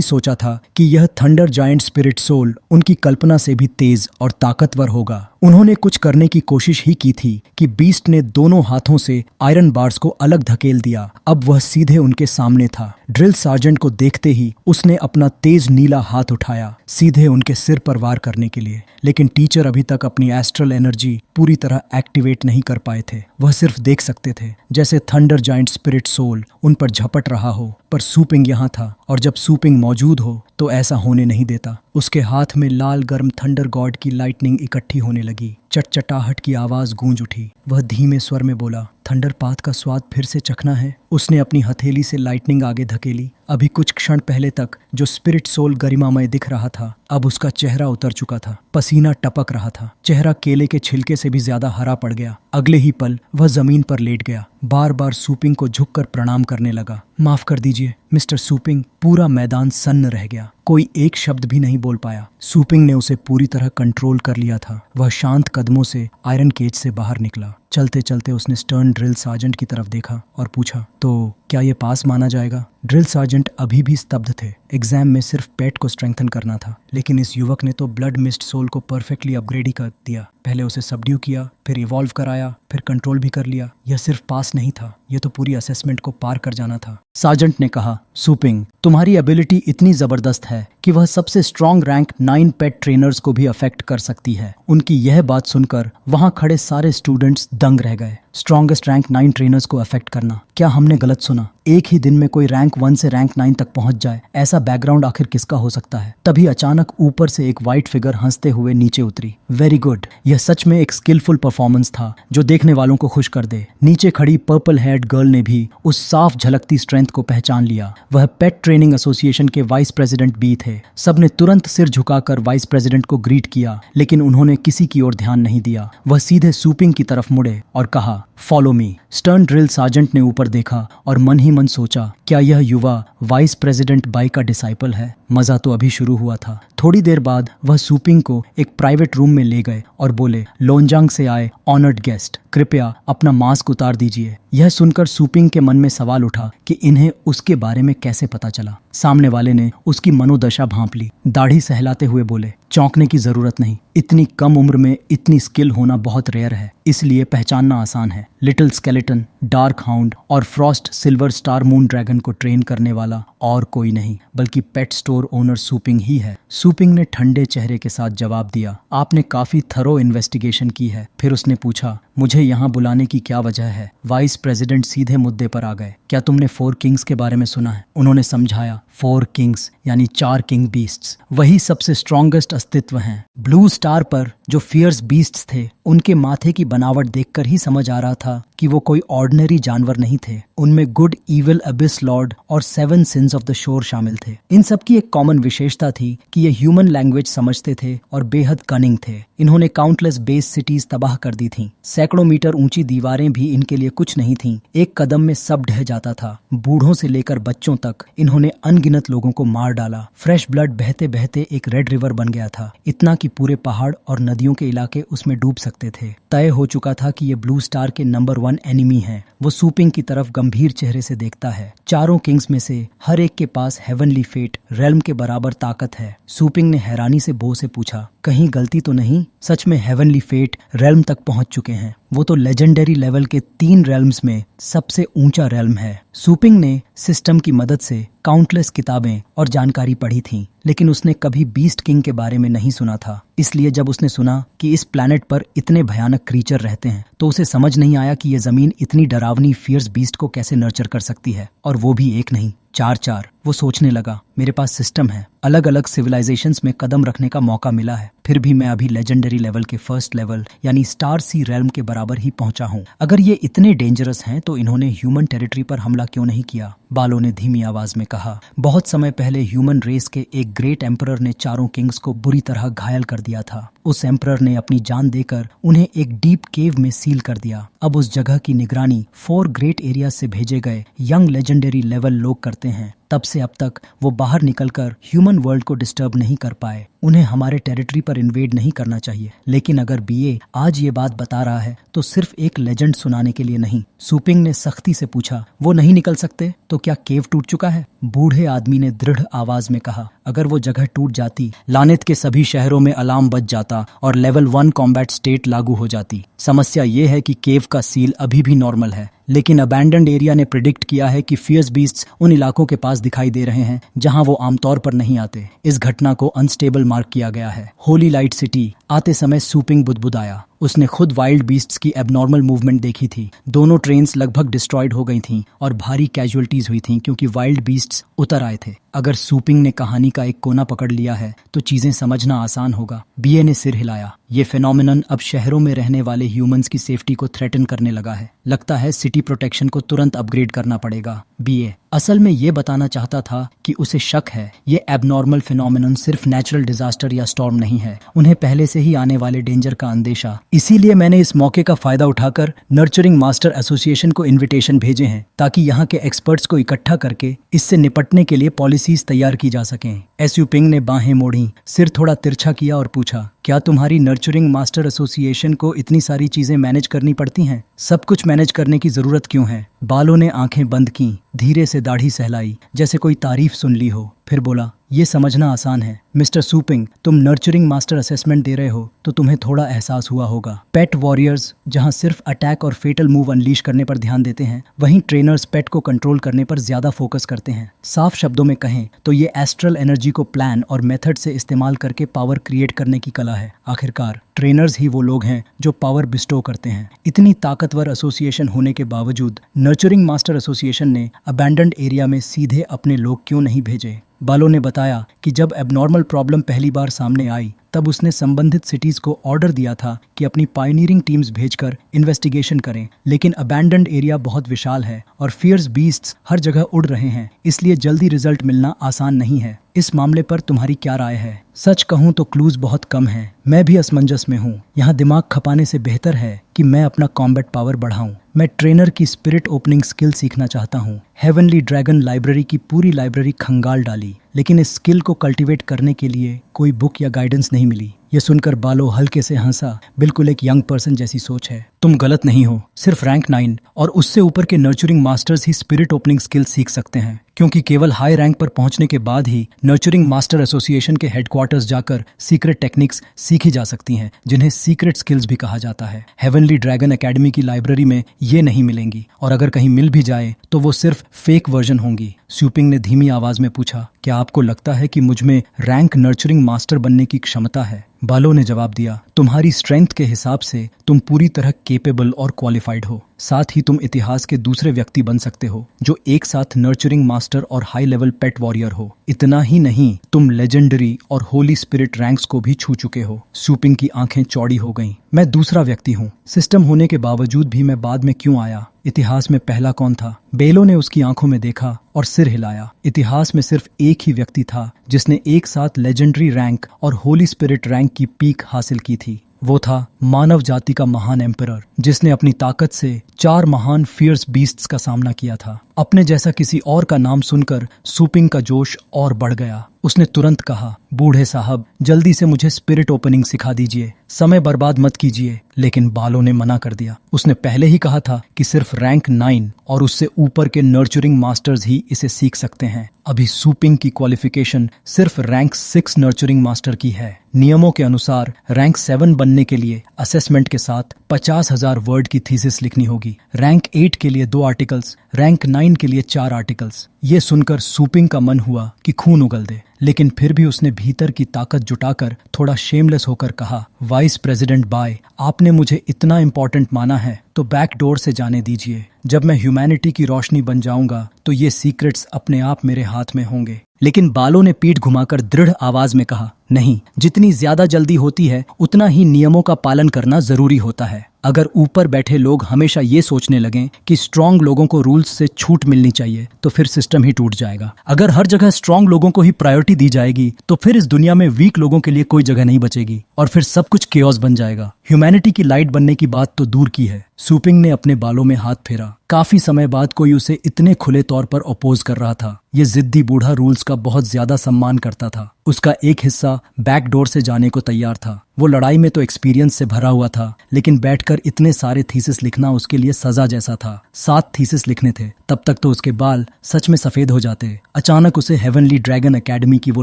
सोचा था कि यह थंडर जायंट स्पिरिट सोल उनकी कल्पना से भी तेज और ताकतवर होगा। उन्होंने कुछ करने की कोशिश ही की थी कि बीस्ट ने दोनों हाथों से आयरन बार्स को अलग धकेल दिया। अब वह सीधे उनके सामने था। ड्रिल सार्जेंट को देखते ही उसने अपना तेज नीला हाथ उठाया, सीधे उनके सिर पर वार करने के लिए। लेकिन टीचर अभी तक अपनी एस्ट्रल एनर्जी पूरी तरह एक्टिवेट नहीं कर पाए थे। वह सिर्फ देख सकते थे जैसे थंडर जायंट स्पिरिट सोल उन पर झपट रहा हो। पर सूपिंग यहाँ था, और जब सूपिंग मौजूद हो तो ऐसा होने नहीं देता। उसके हाथ में लाल गर्म थंडर गॉड की लाइटनिंग इकट्ठी होने लगी। चटचटाहट की आवाज गूंज उठी। वह धीमे स्वर में बोला, थंडर पाथ का स्वाद फिर से चखना है। उसने अपनी हथेली से लाइटनिंग आगे धकेली। अभी कुछ क्षण पहले तक जो स्पिरिट सोल गरिमामय दिख रहा था, अब उसका चेहरा उतर चुका था। पसीना टपक रहा था। चेहरा केले के छिलके से भी ज्यादा हरा पड़ गया। अगले ही पल वह जमीन पर लेट गया। बार बार सूपिंग को झुककर प्रणाम करने लगा। माफ कर दीजिए मिस्टर सूपिंग। पूरा मैदान सन्न रह गया। कोई एक शब्द भी नहीं बोल पाया। सूपिंग ने उसे पूरी तरह कंट्रोल कर लिया था। वह शांत कदमों से आयरन केज से बाहर निकला। चलते चलते उसने स्टर्न ड्रिल सार्जेंट की तरफ देखा और पूछा, तो क्या ये पास माना जाएगा? ड्रिल सार्जेंट अभी भी स्तब्ध थे। एग्जाम में सिर्फ पेट को स्ट्रेंथन करना था, लेकिन इस युवक ने तो ब्लड मिस्ट सोल को परफेक्टली अपग्रेड ही कर दिया। पहले उसे सबड्यू किया, फिर इवॉल्व कराया, फिर कंट्रोल भी कर लिया। यह सिर्फ पास नहीं था, यह तो पूरी असेसमेंट को पार कर जाना था। सार्जेंट ने कहा, सूपिंग, तुम्हारी एबिलिटी इतनी जबरदस्त है कि वह सबसे स्ट्रॉन्ग रैंक 9 पेट ट्रेनर्स को भी अफेक्ट कर सकती है। उनकी यह बात सुनकर वहां खड़े सारे स्टूडेंट्स दंग रह गए। स्ट्रॉन्गेस्ट रैंक 9 ट्रेनर्स को अफेक्ट करना, क्या हमने गलत सुना? एक ही दिन में कोई रैंक 1 से रैंक 9 तक पहुंच जाए, ऐसा बैकग्राउंड आखिर किसका हो सकता है? तभी अचानक ऊपर से एक व्हाइट फिगर हंसते हुए नीचे उतरी। Very good. यह सच में एक स्किलफुल परफॉर्मेंस था जो देखने वालों को खुश कर दे। नीचे खड़ी पर्पल हेयर्ड गर्ल ने भी उस साफ झलकती स्ट्रेंथ को पहचान लिया। वह पेट ट्रेनिंग एसोसिएशन के वाइस प्रेसिडेंट भी थे। सबने तुरंत सिर झुकाकर वाइस प्रेसिडेंट को ग्रीट किया, लेकिन उन्होंने किसी की ओर ध्यान नहीं दिया। वह सीधे सूपिंग की तरफ मुड़े और कहा, follow me. Stern drill sergeant ने ऊपर देखा और मन ही मन सोचा, क्या यह युवा वाइस प्रेसिडेंट बाई का डिसाइपल है? मजा तो अभी शुरू हुआ था। थोड़ी देर बाद वह सूपिंग को एक प्राइवेट रूम में ले गए और बोले, लोनजांग से आए ऑनर्ड गेस्ट, कृपया अपना मास्क उतार दीजिए। यह सुनकर सूपिंग के मन में सवाल उठा कि इन्हें उसके बारे में कैसे पता चला। सामने वाले ने उसकी मनोदशा भांप ली। दाढ़ी सहलाते हुए बोले, चौंकने की जरूरत नहीं, इतनी कम उम्र में इतनी स्किल होना बहुत रेयर है, इसलिए पहचानना आसान है। लिटिल स्केलेटन, डार्क हाउंड और Frost silver star moon dragon को ट्रेन करने वाला और कोई नहीं बल्कि पेट स्टोर ओनर सूपिंग ही है। सूपिंग ने ठंडे चेहरे के साथ जवाब दिया, आपने काफी थरो इन्वेस्टिगेशन की है। फिर उसने पूछा, मुझे यहाँ बुलाने की क्या वजह है? वाइस प्रेसिडेंट सीधे मुद्दे पर आ गए, क्या तुमने 4 किंग्स के बारे में सुना है? उन्होंने समझाया, 4 किंग्स यानी 4 किंग बीस्ट्स, वही सबसे स्ट्रॉन्गेस्ट अस्तित्व हैं। ब्लू स्टार पर जो फियर्स बीस्ट्स थे, उनके माथे की बनावट देखकर ही समझ आ रहा था कि वो कोई ऑर्डिनरी जानवर नहीं थे। उनमें गुड, इविल, अबिस लॉर्ड और 7 सिंस ऑफ द शोर शामिल थे। इन सब की एक कॉमन विशेषता थी कि ये ह्यूमन लैंग्वेज समझते थे और बेहद कनिंग थे। इन्होंने काउंटलेस बेस सिटीज तबाह कर दी थीं। सैकड़ों मीटर ऊंची दीवारें भी इनके लिए कुछ नहीं थीं। एक कदम में सब ढह जाता था। बूढ़ों से लेकर बच्चों तक इन्होंने अनगिनत लोगों को मार डाला। फ्रेश ब्लड बहते बहते एक रेड रिवर बन गया था, इतना कि पूरे पहाड़ और नदियों के इलाके उसमें डूब सकते थे। तय हो चुका था कि ये ब्लू स्टार के नंबर 1 एनिमी है। वो सूपिंग की तरफ गंभीर चेहरे से देखता है। चारों किंग्स में से हर एक के पास हेवनली फेट, रेल्म के बराबर ताकत है। सूपिंग ने हैरानी से बो से पूछा, कहीं गलती तो नहीं? सच में हेवनली फेट रेल्म तक पहुंच चुके हैं। वो तो लेजेंडरी लेवल के 3 रेल्म्स में सबसे ऊंचा रेल्म है। सूपिंग ने सिस्टम की मदद से काउंटलेस किताबें और जानकारी पढ़ी थी, लेकिन उसने कभी बीस्ट किंग के बारे में नहीं सुना था। इसलिए जब उसने सुना कि इस प्लैनेट पर इतने भयानक क्रीचर रहते हैं, तो उसे समझ नहीं आया कि ये जमीन इतनी डरावनी फियर्स बीस्ट को कैसे नर्चर कर सकती है, और वो भी एक नहीं, 4-4। वो सोचने लगा, मेरे पास सिस्टम है, अलग अलग सिविलाइजेशंस में कदम रखने का मौका मिला है, फिर भी मैं अभी लेजेंडरी लेवल के फर्स्ट लेवल यानी स्टार सी रेल्म के बराबर ही पहुंचा हूं। अगर ये इतने डेंजरस हैं तो इन्होंने ह्यूमन टेरिटरी पर हमला क्यों नहीं किया? बालो ने धीमी आवाज में कहा। बहुत समय पहले ह्यूमन रेस के एक ग्रेट एम्परर ने चारों किंग्स को बुरी तरह घायल कर दिया था। उस एम्परर ने अपनी जान देकर उन्हें एक डीप केव में सील कर दिया। अब उस जगह की निगरानी 4 ग्रेट एरिया से भेजे गए यंग लेजेंडरी लेवल लोग करते हैं। तब से अब तक वो बाहर निकलकर ह्यूमन वर्ल्ड को डिस्टर्ब नहीं कर पाए। उन्हें हमारे टेरिटरी पर इन्वेड नहीं करना चाहिए। लेकिन अगर बीए आज ये बात बता रहा है तो सिर्फ एक लेजेंड सुनाने के लिए नहीं। सुपिंग ने सख्ती से पूछा, वो नहीं निकल सकते तो क्या केव टूट चुका है? बूढ़े आदमी ने दृढ़ आवाज में कहा, अगर वो जगह टूट जाती, लानेत के सभी शहरों में अलार्म बज जाता और लेवल 1 कॉम्बैट स्टेट लागू हो जाती। समस्या ये है कि केव का सील अभी भी नॉर्मल है, लेकिन अबैंडन्ड एरिया ने प्रिडिक्ट किया है कि फियर्स बीस्ट्स उन इलाकों के पास दिखाई दे रहे हैं जहां वो आमतौर पर नहीं आते। इस घटना को अनस्टेबल मार्क किया गया है। होली लाइट सिटी आते समय सुपिंग बुदबुदाया। उसने खुद वाइल्ड बीस्ट्स की एबनॉर्मल मूवमेंट देखी थी। दोनों ट्रेन्स लगभग डिस्ट्रॉयड हो गई थीं और भारी कैजुअलिटीज हुई थीं क्योंकि वाइल्ड बीस्ट्स उतर आए थे। अगर सुपिंग ने कहानी का एक कोना पकड़ लिया है तो चीजें समझना आसान होगा। बीए ने सिर हिलाया। ये फेनोमेनन अब शहरों में रहने वाले ह्यूमंस की सेफ्टी को थ्रेटन करने लगा है। लगता है सिटी प्रोटेक्शन को तुरंत अपग्रेड करना पड़ेगा। बीए असल में ये बताना चाहता था कि उसे शक है ये एबनॉर्मल फिनोमेनन सिर्फ नेचुरल डिजास्टर या स्टॉर्म नहीं है। उन्हें पहले से ही आने वाले डेंजर का अंदेशा। इसीलिए मैंने इस मौके का फायदा उठाकर नर्चरिंग मास्टर एसोसिएशन को इनविटेशन भेजे हैं ताकि यहाँ के एक्सपर्ट्स को इकट्ठा करके इससे निपटने के लिए पॉलिसीज तैयार की जा सकें। एसयू पिंग ने बाहें मोड़ी, सिर थोड़ा तिरछा किया और पूछा, क्या तुम्हारी नर्चरिंग मास्टर एसोसिएशन को इतनी सारी चीजें मैनेज करनी पड़ती हैं? सब कुछ मैनेज करने की जरूरत क्यों है? बालों ने आंखें बंद की, धीरे से दाढ़ी सहलाई जैसे कोई तारीफ सुन ली हो। फिर बोला, ये समझना आसान है मिस्टर सुपिंग, तुम नर्चरिंग मास्टर असेसमेंट दे रहे हो तो तुम्हें थोड़ा एहसास हुआ होगा। पेट वॉरियर्स जहां सिर्फ अटैक और फेटल मूव अनलीश करने पर ध्यान देते हैं, वहीं ट्रेनर्स पेट को कंट्रोल करने पर ज्यादा फोकस करते हैं। साफ शब्दों में कहें तो ये एस्ट्रल एनर्जी को प्लान और मेथड से इस्तेमाल करके पावर क्रिएट करने की कला है। आखिरकार ट्रेनर्स ही वो लोग हैं जो पावर बिस्टो करते हैं। इतनी ताकतवर एसोसिएशन होने के बावजूद नर्चरिंग मास्टर एसोसिएशन ने अबैंडन्ड एरिया में सीधे अपने लोग क्यों नहीं भेजे? बालो ने बताया कि जब एबनॉर्मल प्रॉब्लम पहली बार सामने आई तब उसने संबंधित सिटीज को ऑर्डर दिया था कि अपनी पायनियरिंग टीम्स भेजकर इन्वेस्टिगेशन करें। लेकिन अबैंडन्ड एरिया बहुत विशाल है और फियर्स बीस्ट्स हर जगह उड़ रहे हैं, इसलिए जल्दी रिजल्ट मिलना आसान नहीं है। इस मामले पर तुम्हारी क्या राय है? सच कहूं तो क्लूज बहुत कम हैं। मैं भी असमंजस में हूं। यहाँ दिमाग खपाने से बेहतर है कि मैं अपना कॉम्बैट पावर बढ़ाऊं। मैं ट्रेनर की स्पिरिट ओपनिंग स्किल सीखना चाहता हूँ। हेवनली ड्रैगन लाइब्रेरी की पूरी लाइब्रेरी खंगाल डाली, लेकिन इस स्किल को कल्टीवेट करने के लिए कोई बुक या गाइडेंस नहीं मिली। ये सुनकर बालो हल्के से हंसा। बिल्कुल एक यंग पर्सन जैसी सोच है। तुम गलत नहीं हो। सिर्फ रैंक 9 और उससे ऊपर के नर्चरिंग मास्टर्स ही स्पिरिट ओपनिंग स्किल सीख सकते हैं, क्योंकि केवल हाई रैंक पर पहुंचने के बाद ही नर्चरिंग मास्टर एसोसिएशन के हेडक्वार्टर्स जाकर सीक्रेट टेक्निक्स सीखी जा सकती हैं, जिन्हें सीक्रेट स्किल्स भी कहा जाता है। हेवनली ड्रैगन एकेडमी की लाइब्रेरी में ये नहीं मिलेंगी, और अगर कहीं मिल भी जाए तो वो सिर्फ फेक वर्जन होंगी। सुपिंग ने धीमी आवाज में पूछा, क्या आपको लगता है कि मुझ में रैंक नर्चरिंग मास्टर बनने की क्षमता है? बालो ने जवाब दिया, तुम्हारी स्ट्रेंथ के हिसाब से तुम पूरी तरह केपेबल और क्वालिफाइड हो। साथ ही तुम इतिहास के दूसरे व्यक्ति बन सकते हो जो एक साथ नर्चरिंग मास्टर और हाई लेवल पेट वॉरियर हो। इतना ही नहीं, तुम लेजेंडरी और होली स्पिरिट रैंक्स को भी छू चुके हो। सुपिंग की आंखें चौड़ी हो गईं। मैं दूसरा व्यक्ति हूँ। सिस्टम होने के बावजूद भी मैं बाद में क्यों आया? इतिहास में पहला कौन था? बेलो ने उसकी आंखों में देखा और सिर हिलाया। इतिहास में सिर्फ एक ही व्यक्ति था जिसने एक साथ लेजेंडरी रैंक और होली स्पिरिट रैंक की पीक हासिल की थी। वो था मानव जाति का महान एम्परर, जिसने अपनी ताकत से 4 महान फियर्स बीस्ट्स का सामना किया था। अपने जैसा किसी और का नाम सुनकर सुपिंग का जोश और बढ़ गया। उसने तुरंत कहा, बूढ़े साहब, जल्दी से मुझे स्पिरिट ओपनिंग सिखा दीजिए, समय बर्बाद मत कीजिए। लेकिन बालो ने मना कर दिया। उसने पहले ही कहा था कि सिर्फ रैंक 9 और उससे ऊपर के नर्चरिंग मास्टर्स ही इसे सीख सकते हैं। अभी सुपिंग की क्वालिफिकेशन सिर्फ रैंक 6 नर्चरिंग मास्टर की है। नियमों के अनुसार रैंक 7 बनने के लिए असेसमेंट के साथ 50,000 वर्ड की थीसिस लिखनी होगी। रैंक 8 के लिए 2 आर्टिकल्स, रैंक 9 के लिए 4 आर्टिकल्स। ये सुनकर सुपिंग का मन हुआ कि खून उगल दे, लेकिन फिर भी उसने भीतर की ताकत जुटाकर थोड़ा शेमलेस होकर कहा, वाइस प्रेसिडेंट बाय, आपने मुझे इतना इम्पोर्टेंट माना है तो बैक डोर से जाने दीजिए। जब मैं ह्यूमैनिटी की रोशनी बन जाऊंगा तो ये सीक्रेट्स अपने आप मेरे हाथ में होंगे। लेकिन बालो ने पीठ घुमाकर दृढ़ आवाज में कहा, नहीं, जितनी ज्यादा जल्दी होती है उतना ही नियमों का पालन करना जरूरी होता है। अगर ऊपर बैठे लोग हमेशा ये सोचने लगें कि स्ट्रांग लोगों को रूल्स से छूट मिलनी चाहिए तो फिर सिस्टम ही टूट जाएगा। अगर हर जगह स्ट्रांग लोगों को ही प्रायोरिटी दी जाएगी तो फिर इस दुनिया में वीक लोगों के लिए कोई जगह नहीं बचेगी और फिर सब कुछ केओस बन जाएगा। ह्यूमैनिटी की लाइट बनने की बात तो दूर की है। सूपिंग ने अपने बालों में हाथ फेरा। काफी समय बाद कोई उसे इतने खुले तौर पर अपोज कर रहा था। ये जिद्दी बूढ़ा रूल्स का बहुत ज्यादा सम्मान करता था। उसका एक हिस्सा बैक डोर से जाने को तैयार था। वो लड़ाई में तो एक्सपीरियंस से भरा हुआ था, लेकिन बैठकर इतने सारे थीसिस लिखना उसके लिए सजा जैसा था। 7 थीसिस लिखने थे, तब तक तो उसके बाल सच में सफेद हो जाते। अचानक उसे हेवनली ड्रैगन एकेडमी की वो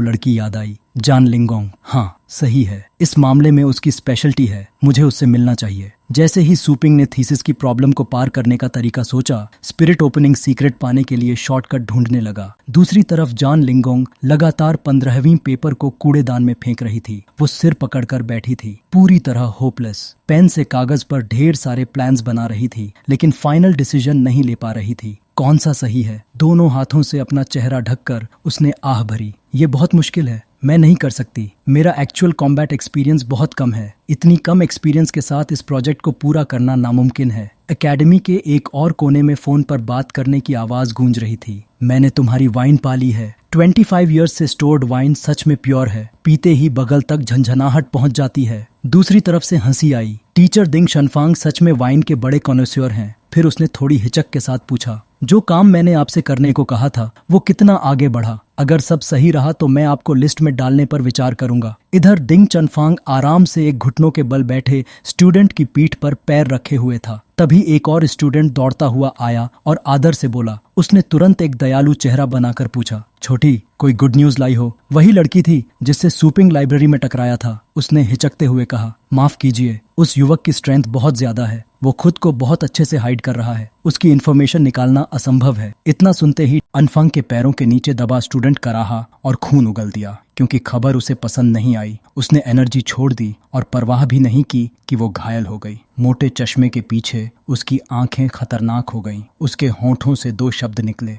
लड़की याद आई, जान लिंगोंग। हाँ सही है, इस मामले में उसकी स्पेशलिटी है, मुझे उससे मिलना चाहिए। जैसे ही सूपिंग ने थीसिस की प्रॉब्लम को पार करने का तरीका सोचा, स्पिरिट ओपनिंग सीक्रेट पाने के लिए शॉर्टकट ढूंढने लगा। दूसरी तरफ जान लिंगोंग लगातार 15वीं पेपर को कूड़ेदान में फेंक रही थी। वो सिर पकड़कर बैठी थी, पूरी तरह होपलेस। पेन से कागज पर ढेर सारे प्लान्स बना रही थी, लेकिन फाइनल डिसीजन नहीं ले पा रही थी। कौन सा सही है? दोनों हाथों से अपना चेहरा ढककर उसने आह भरी। ये बहुत मुश्किल है, मैं नहीं कर सकती। मेरा एक्चुअल कॉम्बैट एक्सपीरियंस बहुत कम है। इतनी कम एक्सपीरियंस के साथ इस प्रोजेक्ट को पूरा करना नामुमकिन है। एकेडमी के एक और कोने में फोन पर बात करने की आवाज गूंज रही थी। मैंने तुम्हारी वाइन पाली है। 25 ईयर्स से स्टोर्ड वाइन सच में प्योर है। पीते ही बगल तक झंझनाहट पहुंच जाती है। दूसरी तरफ से हंसी आई। टीचर दिंग शनफांग सच में वाइन के बड़े कॉन्नोसियर हैं। फिर उसने थोड़ी हिचक के साथ पूछा, जो काम मैंने आपसे करने को कहा था वो कितना आगे बढ़ा? अगर सब सही रहा तो मैं आपको लिस्ट में डालने पर विचार करूंगा। इधर दिंग चनफांग आराम से एक घुटनों के बल बैठे स्टूडेंट की पीठ पर पैर रखे हुए था। तभी एक और स्टूडेंट दौड़ता हुआ आया और आदर से बोला। उसने तुरंत एक दयालु चेहरा बनाकर पूछा, छोटी कोई गुड न्यूज लाई हो? वही लड़की थी जिससे सूपिंग लाइब्रेरी में टकराया था। उसने हिचकते हुए कहा, माफ कीजिए, उस युवक की स्ट्रेंथ बहुत ज्यादा है। वो खुद को बहुत अच्छे से हाइड कर रहा है। उसकी इन्फॉर्मेशन निकालना असंभव है। इतना सुनते ही अनफंग के पैरों के नीचे दबा स्टूडेंट कराहा और खून उगल दिया। क्योंकि खबर उसे पसंद नहीं आई, उसने एनर्जी छोड़ दी और परवाह भी नहीं की कि वो घायल हो गई। मोटे चश्मे के पीछे उसकी आंखें खतरनाक हो गईं। उसके होंठों से 2 शब्द निकले,